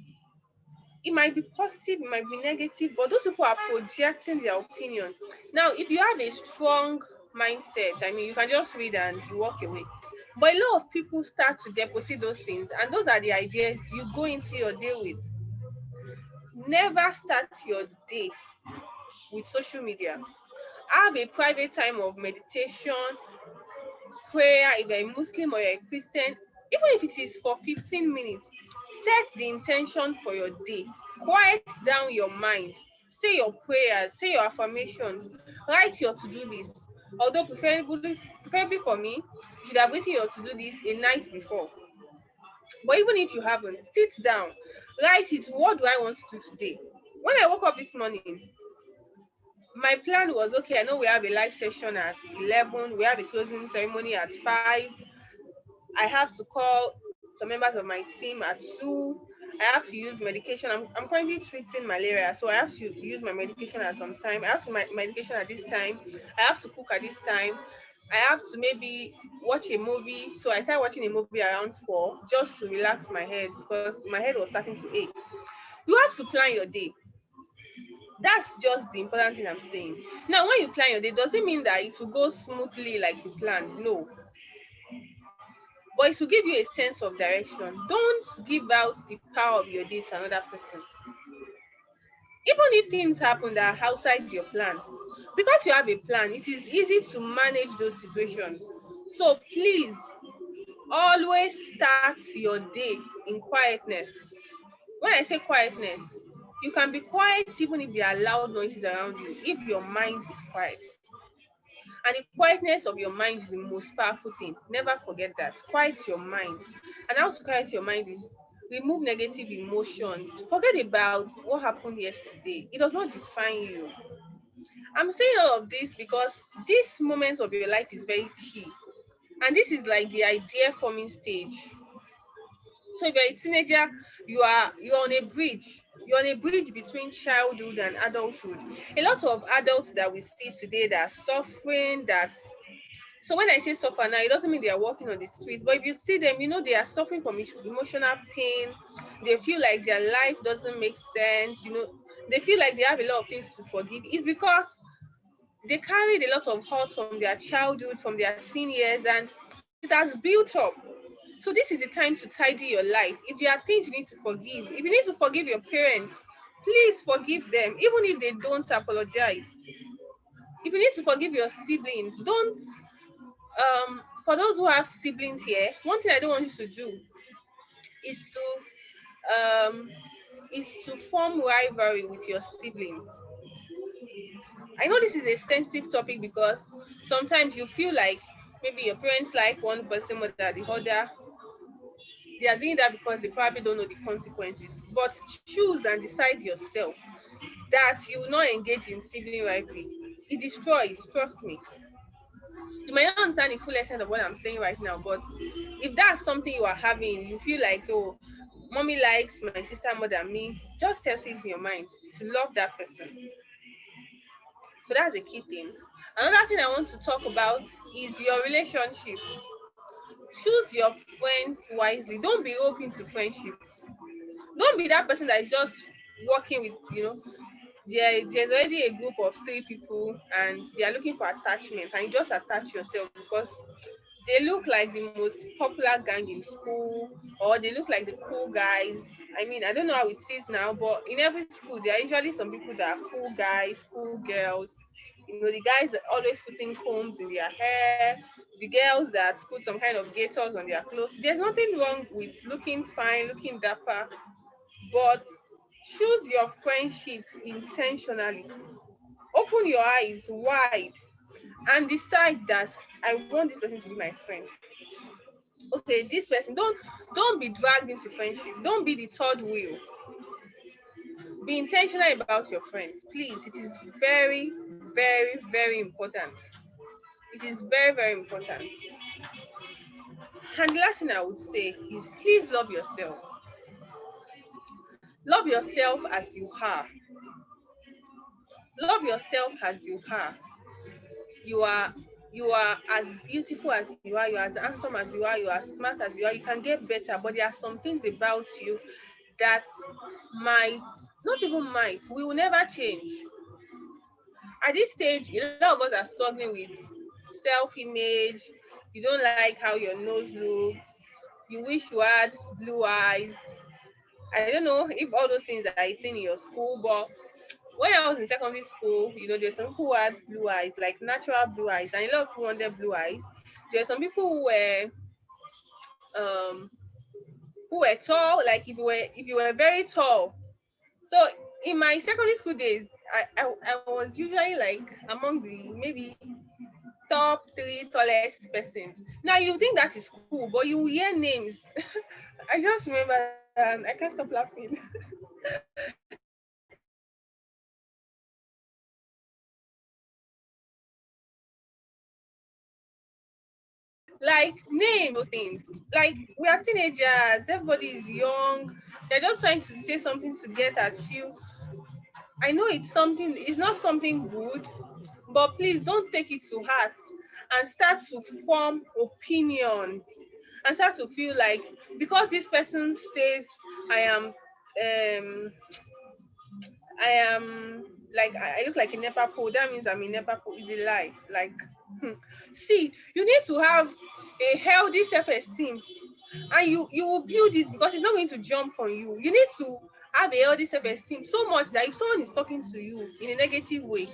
it might be positive, it might be negative, but those people are projecting their opinion. Now, if you have a strong mindset, you can just read and you walk away. But a lot of people start to deposit those things, and those are the ideas you go into your day with. Never start your day with social media. Have a private time of meditation, prayer, if you're a Muslim or you're a Christian, even if it is for 15 minutes, set the intention for your day. Quiet down your mind. Say your prayers, say your affirmations, write your to-do list. Although preferably for me, you should have written your to-do list a night before. But even if you haven't, sit down, write it. What do I want to do today? When I woke up this morning, my plan was, okay, I know we have a live session at 11, we have a closing ceremony at 5. I have to call some members of my team at 2. I have to use medication. I'm currently treating malaria, so I have to use my medication at some time. I have to my medication at this time. I have to cook at this time. I have to maybe watch a movie. So I started watching a movie around 4 just to relax my head because my head was starting to ache. You have to plan your day. That's just the important thing I'm saying. Now, when you plan your day, does it mean that it will go smoothly like you planned? No. But it will give you a sense of direction. Don't give out the power of your day to another person. Even if things happen that are outside your plan, because you have a plan, it is easy to manage those situations. So please, always start your day in quietness. When I say quietness, you can be quiet even if there are loud noises around you, if your mind is quiet. And the quietness of your mind is the most powerful thing. Never forget that. Quiet your mind. And how to quiet your mind is remove negative emotions. Forget about what happened yesterday. It does not define you. I'm saying all of this because this moment of your life is very key. And this is like the idea forming stage. So if you're a teenager, you're on a bridge. You're on a bridge between childhood and adulthood. A lot of adults that we see today that are suffering, so when I say suffer now, it doesn't mean they are walking on the streets, but if you see them, they are suffering from emotional pain. They feel like their life doesn't make sense. They feel like they have a lot of things to forgive. It's because they carried a lot of hurt from their childhood, from their teen years, and it has built up. So this is the time to tidy your life. If there are things you need to forgive, if you need to forgive your parents, please forgive them, even if they don't apologize. If you need to forgive your siblings, don't. For those who have siblings here, one thing I don't want you to do is to form rivalry with your siblings. I know this is a sensitive topic because sometimes you feel like maybe your parents like one person more than the other. They are doing that because they probably don't know the consequences. But choose and decide yourself that you will not engage in sibling rivalry. It destroys, trust me. You might not understand the full extent of what I'm saying right now, but if that's something you are having, you feel like, oh, mommy likes my sister more than me, just tell it in your mind to love that person. So that's the key thing. Another thing I want to talk about is your relationships. Choose your friends wisely. Don't be open to friendships. Don't be that person that is just working with, there's already a group of 3 people and they are looking for attachment, and you just attach yourself because they look like the most popular gang in school, or they look like the cool guys. I mean, I don't know how it is now, but in every school, there are usually some people that are cool guys, cool girls. The guys that always putting combs in their hair, the girls that put some kind of gaiters on their clothes. There's nothing wrong with looking fine, looking dapper, but choose your friendship intentionally. Open your eyes wide and decide that I want this person to be my friend. Okay, this person, don't be dragged into friendship. Don't be the third wheel. Be intentional about your friends, please. It is very, very, very important. It is very, very important. And the last thing I would say is please love yourself. Love yourself as you are. Love yourself as you are. You are you are as beautiful as you are, you are as handsome as you are smart as you are. You can get better, but there are some things about you that might, not even might, we will never change. At this stage, a lot of us are struggling with self-image. You don't like how your nose looks. You wish you had blue eyes. I don't know if all those things are a thing in your school, but when I was in secondary school, there's some people who had blue eyes, like natural blue eyes, and a lot of people wanted blue eyes. There's some people um who were tall, like if you were very tall. So in my secondary school days, I was usually like among the maybe top 3 tallest persons. Now you think that is cool, but you will hear names. I just remember and I can't stop laughing. Like name those things. Like we are teenagers, everybody is young. They're just trying to say something to get at you. I know it's not something good, but please don't take it to heart and start to form opinions and start to feel like because this person says I am I am like I look like a NEPA pole, that means I'm a NEPA pole. Is a lie. Like see, you need to have a healthy self-esteem, and you will build it because it's not going to jump on you. You need to have a healthy self-esteem so much that if someone is talking to you in a negative way,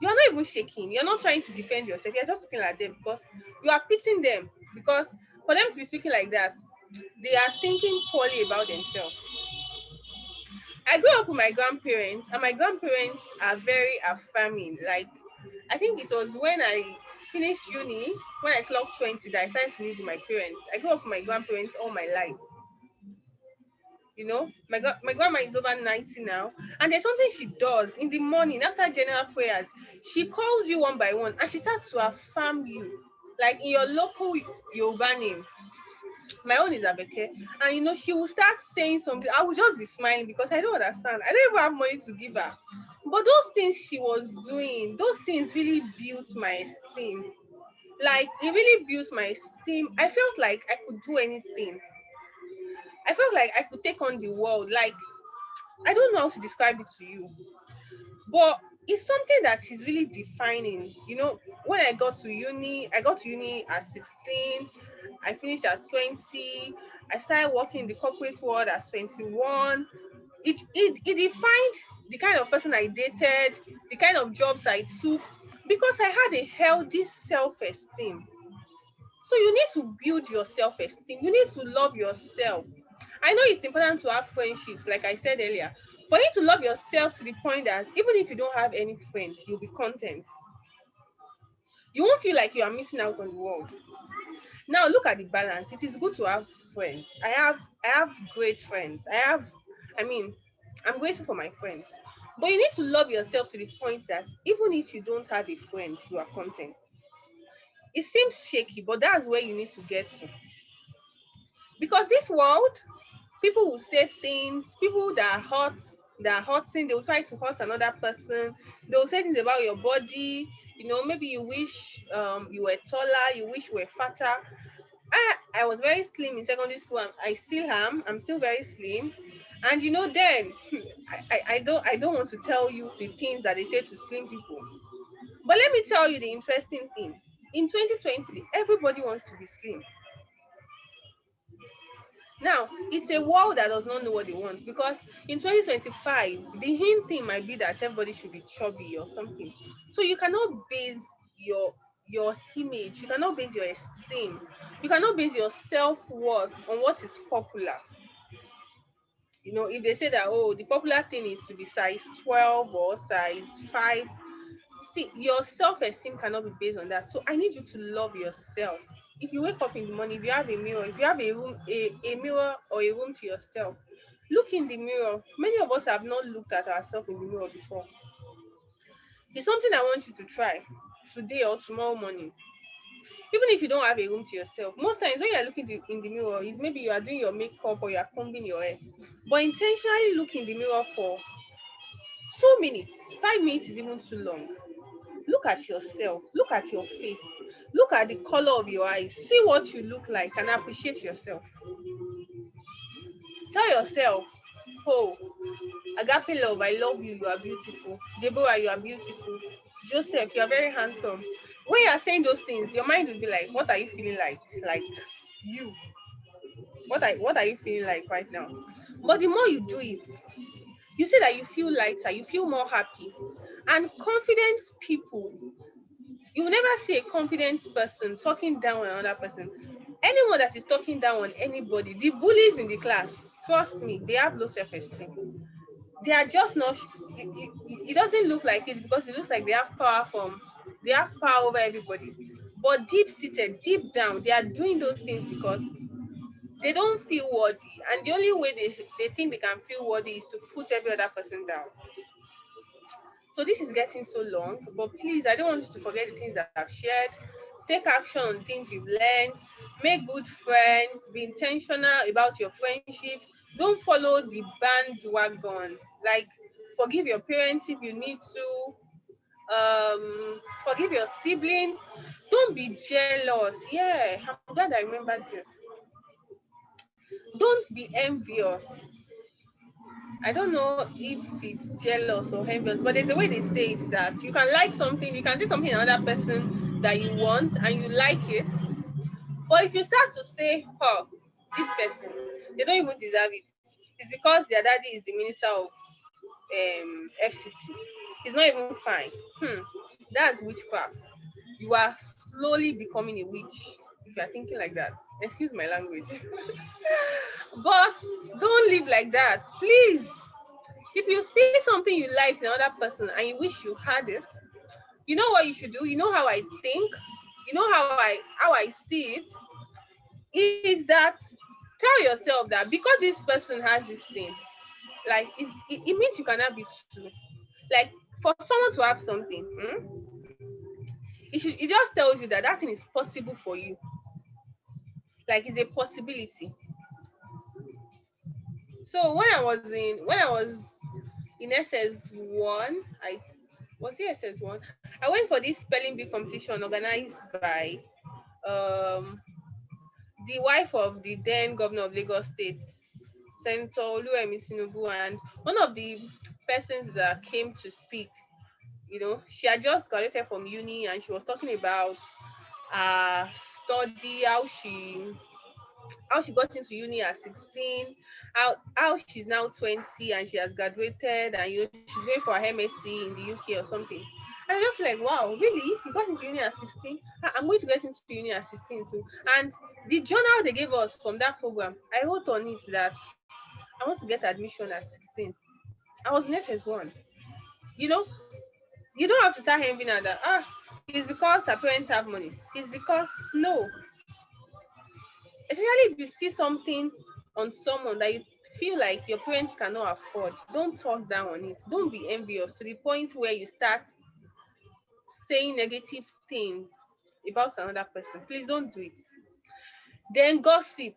you're not even shaking. You're not trying to defend yourself. You're just looking at them because you are pitying them. Because for them to be speaking like that, they are thinking poorly about themselves. I grew up with my grandparents, and my grandparents are very affirming. Like, I think it was when I finished uni, when I clocked 20, that I started to live with my parents. I grew up with my grandparents all my life. My grandma is over 90 now, and there's something she does in the morning after general prayers. She calls you one by one, and she starts to affirm you, like in your local Yoruba name. My own is Abeke, and she will start saying something. I will just be smiling because I don't understand. I don't even have money to give her, but those things she was doing, those things really built my esteem. Like it really built my esteem. I felt like I could do anything. I felt like I could take on the world. Like I don't know how to describe it to you, but it's something that is really defining. When I got to uni at 16, I finished at 20, I started working in the corporate world at 21. It defined the kind of person I dated, the kind of jobs I took, because I had a healthy self-esteem. So you need to build your self-esteem. You need to love yourself. I know it's important to have friendships, like I said earlier, but you need to love yourself to the point that even if you don't have any friends, you'll be content. You won't feel like you are missing out on the world. Now look at the balance. It is good to have friends. I have great friends. I'm grateful for my friends. But you need to love yourself to the point that even if you don't have a friend, you are content. It seems shaky, but that's where you need to get to. Because this world, people will say things, people that are hurting, they will try to hurt another person. They will say things about your body. Maybe you wish you were taller, you wish you were fatter. I was very slim in secondary school, and I still am. I'm still very slim. And you know, then I don't want to tell you the things that they say to slim people. But let me tell you the interesting thing. In 2020, everybody wants to be slim. Now, it's a world that does not know what they want, because in 2025, the hint thing might be that everybody should be chubby or something. So you cannot base your image, you cannot base your esteem, you cannot base your self-worth on what is popular. You know, if they say that, oh, the popular thing is to be size 12 or size 5, see, your self-esteem cannot be based on that. So I need you to love yourself. If you wake up in the morning, if you have a mirror, if you have a room, a mirror or a room to yourself, look in the mirror. Many of us have not looked at ourselves in the mirror before. It's something I want you to try today or tomorrow morning. Even if you don't have a room to yourself, most times when you're looking in the mirror, is maybe you are doing your makeup or you are combing your hair. But intentionally look in the mirror for 2 minutes. 5 minutes is even too long. Look at yourself, look at your face, look at the color of your eyes, see what you look like and appreciate yourself. Tell yourself, oh, Agape love, I love you, you are beautiful. Deborah, you are beautiful. Joseph, you are very handsome. When you are saying those things, your mind will be like, what are you feeling like? Like you. What are you feeling like right now? But the more you do it, you see that you feel lighter, you feel more happy. And confident people, you will never see a confident person talking down on another person. Anyone that is talking down on anybody, the bullies in the class, trust me, they have low self-esteem. They are just not, it doesn't look like it because it looks like they have power over everybody. But deep-seated, deep down, they are doing those things because they don't feel worthy. And the only way they think they can feel worthy is to put every other person down. So this is getting so long, but please, I don't want you to forget the things that I've shared. Take action on things you've learned. Make good friends. Be intentional about your friendships. Don't follow the bandwagon. Like, forgive your parents if you need to. Forgive your siblings. Don't be jealous. Yeah, I'm glad I remembered this. Don't be envious. I don't know if it's jealous or envious, but there's a way they say it that you can like something, you can see something in another person that you want and you like it. But if you start to say, oh, this person, they don't even deserve it. It's because their daddy is the minister of FCT. It's not even fine. That's witchcraft. You are slowly becoming a witch if you are thinking like that. Excuse my language. But don't live like that, please. If you see something you like in another person and you wish you had it, you know what you should do? You know how I think? You know how I see it? Is that tell yourself that because this person has this thing, like it means you cannot be too. Like for someone to have something, it just tells you that that thing is possible for you. Like it's a possibility. So when I was in SS1, SS1? I went for this spelling bee competition organized by the wife of the then governor of Lagos State, Senator Oluwemi Tinubu, and one of the persons that came to speak, you know, she had just graduated from uni and she was talking about study, how she got into uni at 16, how she's now 20 and she has graduated and you know she's going for her MSc in the UK or something. And I just like, wow, really? You got into uni at 16? I'm going to get into uni at 16 too. And the journal they gave us from that program, I wrote on it that I want to get admission at 16. I was in SS1. You know, you don't have to start envying at that. It's because her parents have money. It's because, no. Especially if you see something on someone that you feel like your parents cannot afford, don't talk down on it. Don't be envious to the point where you start saying negative things about another person. Please don't do it. Then gossip.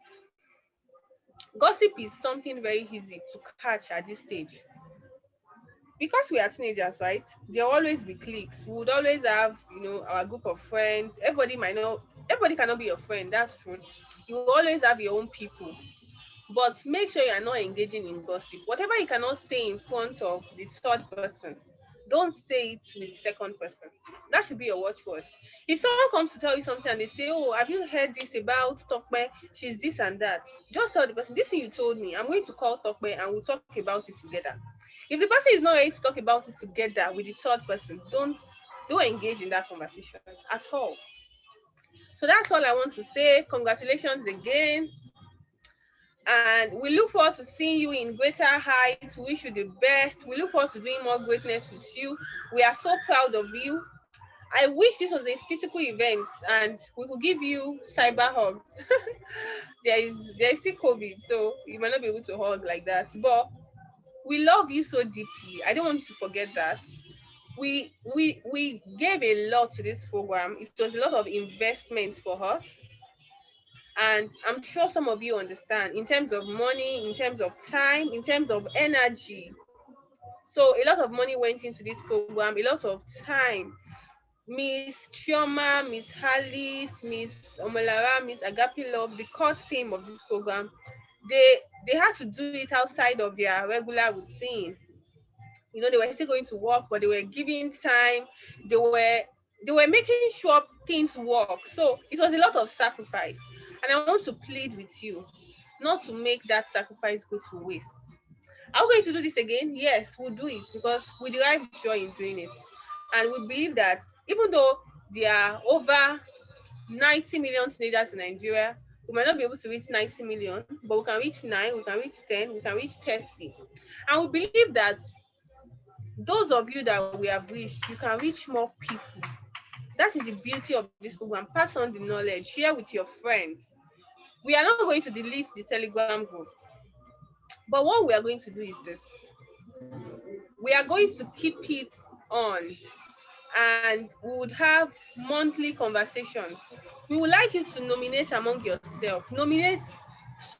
Gossip is something very easy to catch at this stage. Because we are teenagers, right? There will always be cliques. We would always have, you know, our group of friends. Everybody cannot be your friend. That's true. You will always have your own people. but make sure you are not engaging in gossip. Whatever you cannot say in front of the third person, don't say it with the second person. That should be your watchword. If someone comes to tell you something and they say, oh, have you heard this about Tokpe? She's this and that. Just tell the person, this thing you told me, I'm going to call Tokpe and we'll talk about it together. If the person is not ready to talk about it together with the third person, don't engage in that conversation at all. So that's all I want to say. Congratulations again. And we look forward to seeing you in greater heights. We wish you the best. We look forward to doing more greatness with you. We are so proud of you. I wish this was a physical event and we could give you cyber hugs. there is still COVID, so you might not be able to hug like that. But we love you so deeply. I don't want you to forget that. We gave a lot to this program. It was a lot of investment for us. And I'm sure some of you understand in terms of money, in terms of time, in terms of energy. So a lot of money went into this program, a lot of time. Miss Chioma, Miss Alice, Miss Omolara, Miss Agapi Love, the core team of this program, they had to do it outside of their regular routine. You know, they were still going to work, but they were giving time. They were making sure things work. So it was a lot of sacrifice. And I want to plead with you not to make that sacrifice go to waste. Are we going to do this again? Yes, we'll do it because we derive joy in doing it. And we believe that even though there are over 90 million teenagers in Nigeria, we might not be able to reach 90 million, but we can reach 9, we can reach 10, we can reach 30. And we believe that those of you that we have reached, you can reach more people. That is the beauty of this program. Pass on the knowledge, share with your friends. We are not going to delete the Telegram group. But what we are going to do is this. We are going to keep it on and we would have monthly conversations. We would like you to nominate among yourself. Nominate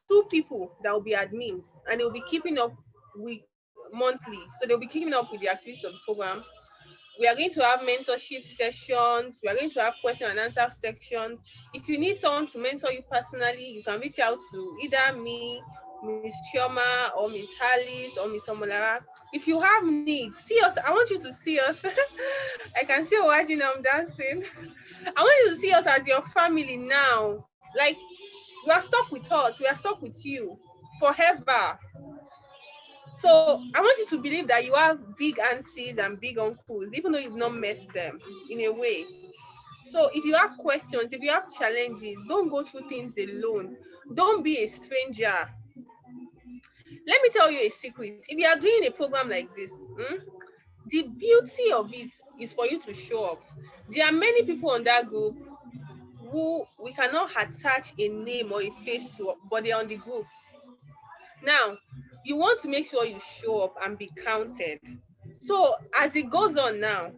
2 people that will be admins and they will be keeping up with monthly. So they'll be keeping up with the activities of the program. We are going to have mentorship sessions. We are going to have question and answer sections. If you need someone to mentor you personally, you can reach out to either me, Miss Chioma, or Miss Alice, or Miss Omolara. If you have needs, see us. I want you to see us. I can see you watching, I'm dancing. I want you to see us as your family now. Like, you are stuck with us. We are stuck with you forever. So I want you to believe that you have big aunties and big uncles, even though you've not met them in a way. So if you have questions, if you have challenges, don't go through things alone. Don't be a stranger. Let me tell you a secret. If you are doing a program like this, the beauty of it is for you to show up. There are many people on that group who we cannot attach a name or a face to, but they're on the group. Now, you want to make sure you show up and be counted. So as it goes on now,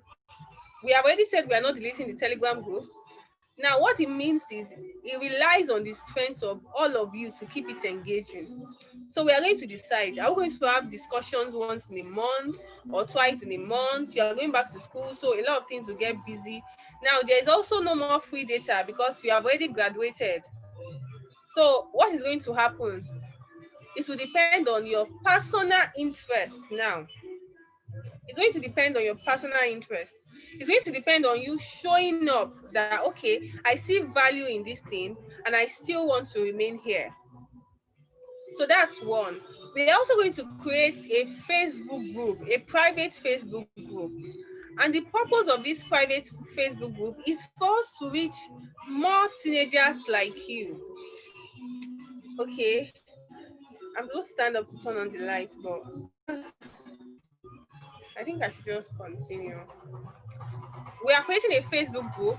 we have already said we are not deleting the Telegram group. Now, what it means is it relies on the strength of all of you to keep it engaging. So we are going to decide, are we going to have discussions once in a month or twice in a month? You are going back to school, so a lot of things will get busy. Now, there is also no more free data because you have already graduated. So what is going to happen? It will depend on your personal interest now. It's going to depend on your personal interest. It's going to depend on you showing up that, okay, I see value in this thing and I still want to remain here. So that's one. We're also going to create a Facebook group, a private Facebook group. And the purpose of this private Facebook group is for us to reach more teenagers like you. Okay, I'm going to stand up to turn on the lights, but I think I should just continue. We are creating a Facebook group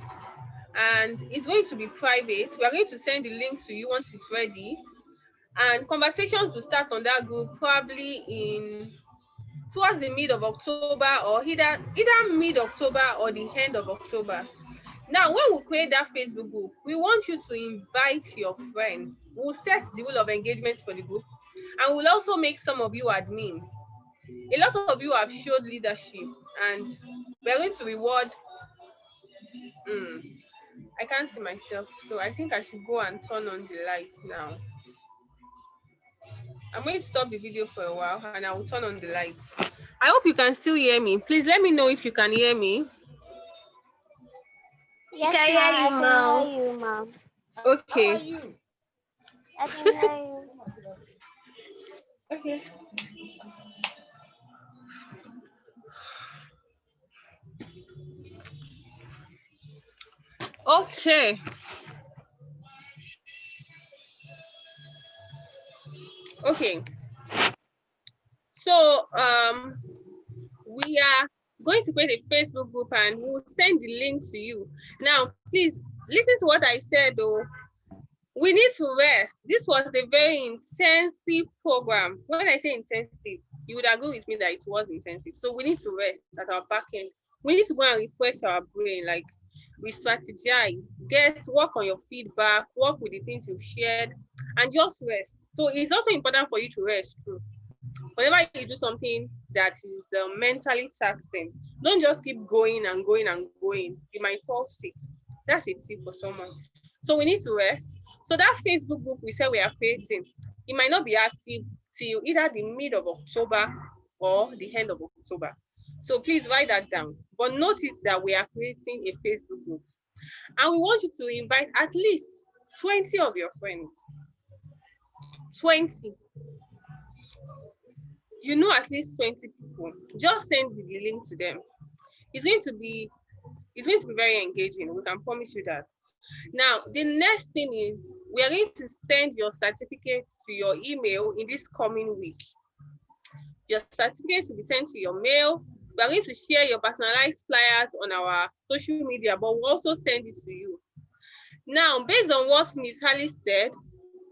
and it's going to be private. We are going to send the link to you once it's ready. And conversations will start on that group probably towards the mid of October or either mid-October or the end of October. Now, when we create that Facebook group, we want you to invite your friends. We'll set the rule of engagement for the group and we'll also make some of you admins. A lot of you have showed leadership and we're going to reward. I can't see myself, so I think I should go and turn on the lights now. I'm going to stop the video for a while and I will turn on the lights. I hope you can still hear me. Please let me know if you can hear me. Yes, can ma'am, hear I you, can ma'am. hear you, ma'am. Okay. I can hear you. Okay. Okay. Okay. So we are going to create a Facebook group and we'll send the link to you. Now, please listen to what I said though. We need to rest. This was a very intensive program. When I say intensive, you would agree with me that it was intensive. So we need to rest at our back end. We need to go and refresh our brain, like we strategize, work on your feedback, work with the things you've shared, and just rest. So it's also important for you to rest too. Whenever you do something that is mentally taxing, don't just keep going and going and going. You might fall sick. That's a tip for someone. So we need to rest. So that Facebook group we said we are creating, it might not be active till either the mid of October or the end of October. So please write that down. But notice that we are creating a Facebook group. And we want you to invite at least 20 of your friends. 20. You know at least 20 people. Just send the link to them. It's going to be very engaging. We can promise you that. Now, the next thing is we are going to send your certificates to your email in this coming week. Your certificates will be sent to your mail. We are going to share your personalized flyers on our social media, but we'll also send it to you. Now, based on what Ms. Halley said,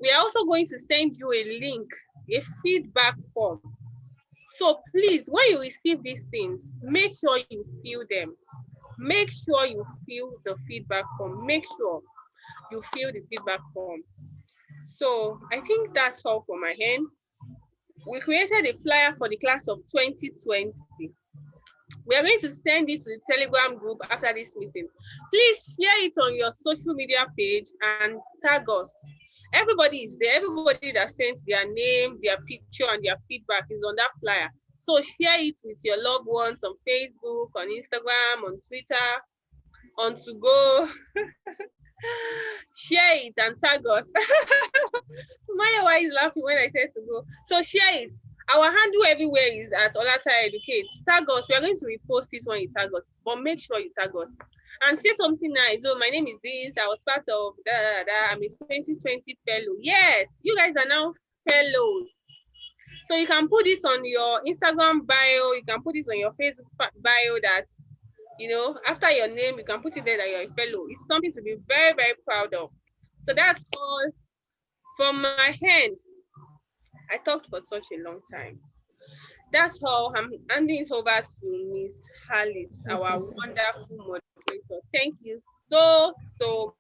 we are also going to send you a link, a feedback form. So please, when you receive these things, make sure you fill them. Make sure you fill the feedback form. Make sure you fill the feedback form. So I think that's all for my end. We created a flyer for the class of 2020. We are going to send it to the Telegram group after this meeting. Please share it on your social media page and tag us. Everybody is there. Everybody that sent their name, their picture, and their feedback is on that flyer. So share it with your loved ones on Facebook, on Instagram, on Twitter, on To Go. Share it and tag us. Maya, why is laughing when I said To Go? So share it. Our handle everywhere is at Olatai Educate. Tag us. We are going to repost it when you tag us, but make sure you tag us and say something nice. Oh, my name is this. I was part of I'm a 2020 fellow. Yes, you guys are now fellows. So you can put this on your Instagram bio. You can put this on your Facebook bio that, you know, after your name, you can put it there that you're a fellow. It's something to be very, very proud of. So that's all from my hand. I talked for such a long time. That's all. I'm handing it over to Miss Halley, our wonderful moderator. Thank you so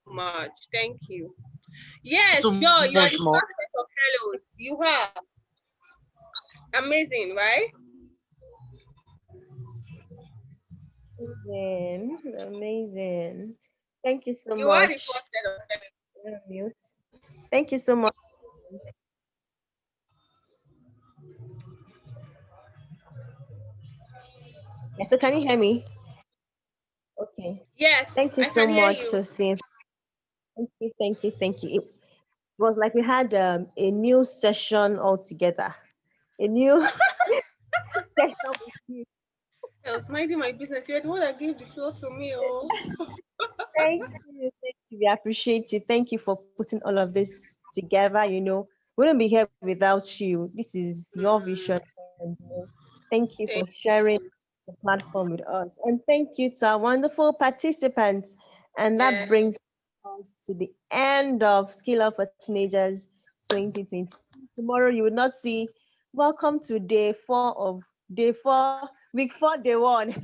much. Thank you. Yes, So Joe, you are the much first more. set of fellows. You are amazing, right? Amazing. Amazing. Thank you so You are the much. first set of fellows. Mute. Thank you so much. Yeah, so can you hear me? Okay. Yes, Thank you I so can hear much, you. Tosin. Thank you. It was like we had a new session altogether. A new session with you. I was minding my business. You're the one that gave the floor to me. Oh. Thank you. We appreciate you. Thank you for putting all of this together. You know, we wouldn't be here without you. This is your vision. And, thank you for sharing the platform with us. And thank you to our wonderful participants. And that brings us to the end of Skill Up for Teenagers 2020. Tomorrow you will not see welcome to week 4, day 1.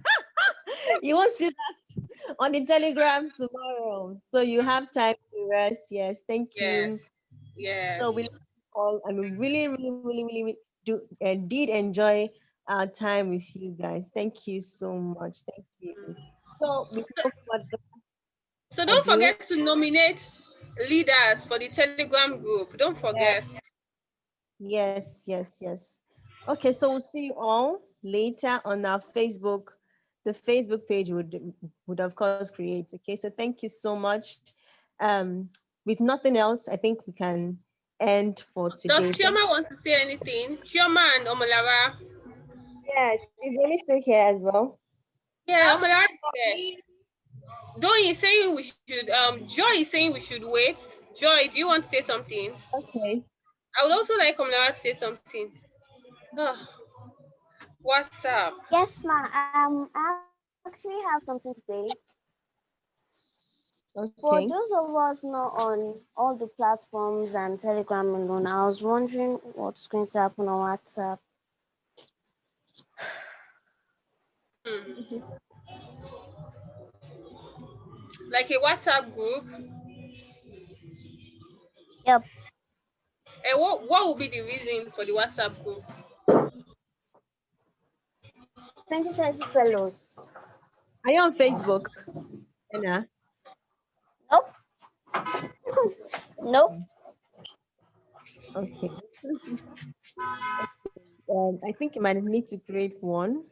You won't see that on the Telegram tomorrow. So you have time to rest. Yes, thank you. Yeah. So we all, I mean, really did enjoy our time with you guys. Thank you so much. Thank you. So don't forget to nominate leaders for the Telegram group. Don't forget. Yes, yes, yes. Okay, so we'll see you all later on our Facebook. The Facebook page would of course create. Okay, so thank you so much. Um, with nothing else, I think we can end for Does today. Chioma want to say anything? Chioma and Omolara. Yes, is Yemi still here as well? Yeah, Omolara is there. Doing is saying we should. Joy is saying we should wait. Joy, do you want to say something? Okay. I would also like Omolara to say something. Oh, what's up? Yes, ma. I actually have something to say. For Okay. those of us not on all the platforms and Telegram alone, I was wondering what's going to happen on WhatsApp. Like a WhatsApp group. Yep. And what will be the reason for the WhatsApp group? 2030 fellows. Are you on Facebook, Anna? Nope. Nope. Okay. I think you might need to create one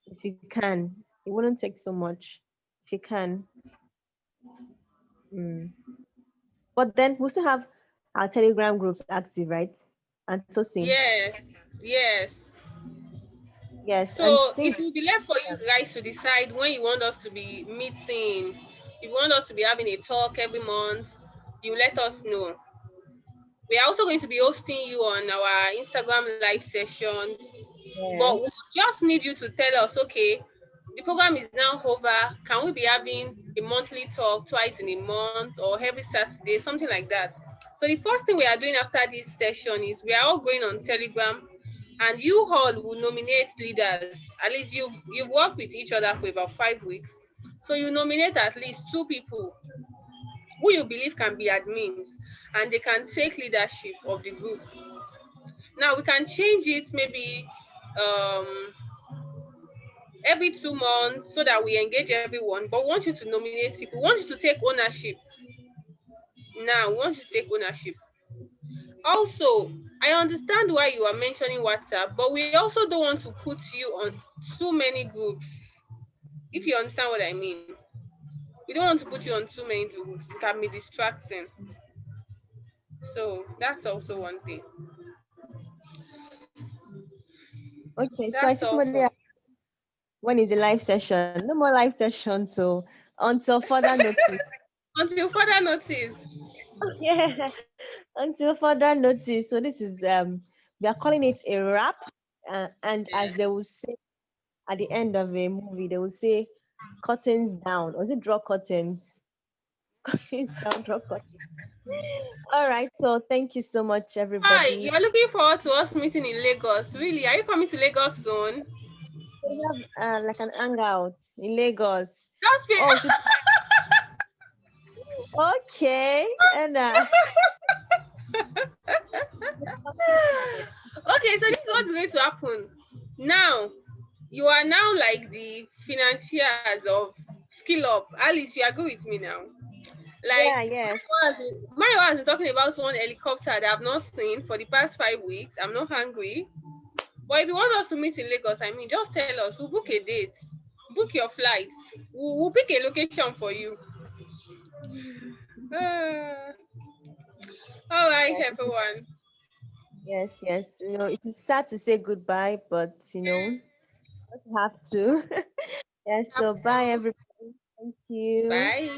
if you can. It wouldn't take so much if you can. But then we still have our Telegram groups active, right? And Tosin. Yes, yes. Yes, and So since it will be left for you guys to decide when you want us to be meeting. If you want us to be having a talk every month, you let us know. We are also going to be hosting you on our Instagram live sessions, but we just need you to tell us, okay, the program is now over. Can we be having a monthly talk twice in a month or every Saturday, something like that? So the first thing we are doing after this session is we are all going on Telegram, and you all will nominate leaders. At least you've worked with each other for about 5 weeks, so you nominate at least 2 people who you believe can be admins, and they can take leadership of the group. Now we can change it maybe um, every 2 months so that we engage everyone, but we want you to nominate people. We want you to take ownership. Now we want you to take ownership. Also, I understand why you are mentioning WhatsApp, but we also don't want to put you on too many groups. If you understand what I mean. We don't want to put you on too many groups. It can be distracting. So that's also one thing. okay, so I That's see all somebody. for When is the live session? No more live session, so until further notice. until further notice. Yeah, until further notice. So this is we are calling it a wrap, and as they will say at the end of a movie, they will say curtains down. Or is it draw curtains? Curtains down, draw curtains. All right. So thank you so much, Hi, everybody. you're looking forward to us meeting in Lagos. Really? Are you coming to Lagos soon? We have like an hangout in Lagos. Just be Oh, should okay, and okay, so this is what's going to happen. Now, you are now like the financiers of Skill Up. Alice, you agree with me now? Like, yeah, yes. Mario has been talking about one helicopter that I've not seen for the past 5 weeks. I'm not hungry. But if you want us to meet in Lagos, I mean, just tell us. We'll book a date. Book your flights. We'll pick a location for you. All right, Yes, everyone. yes, yes. You know, it is sad to say goodbye, but just have to. Yes, so bye everybody. Thank you. Bye.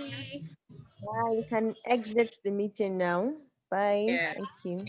Bye. We can exit the meeting now. Bye. Yeah. Thank you.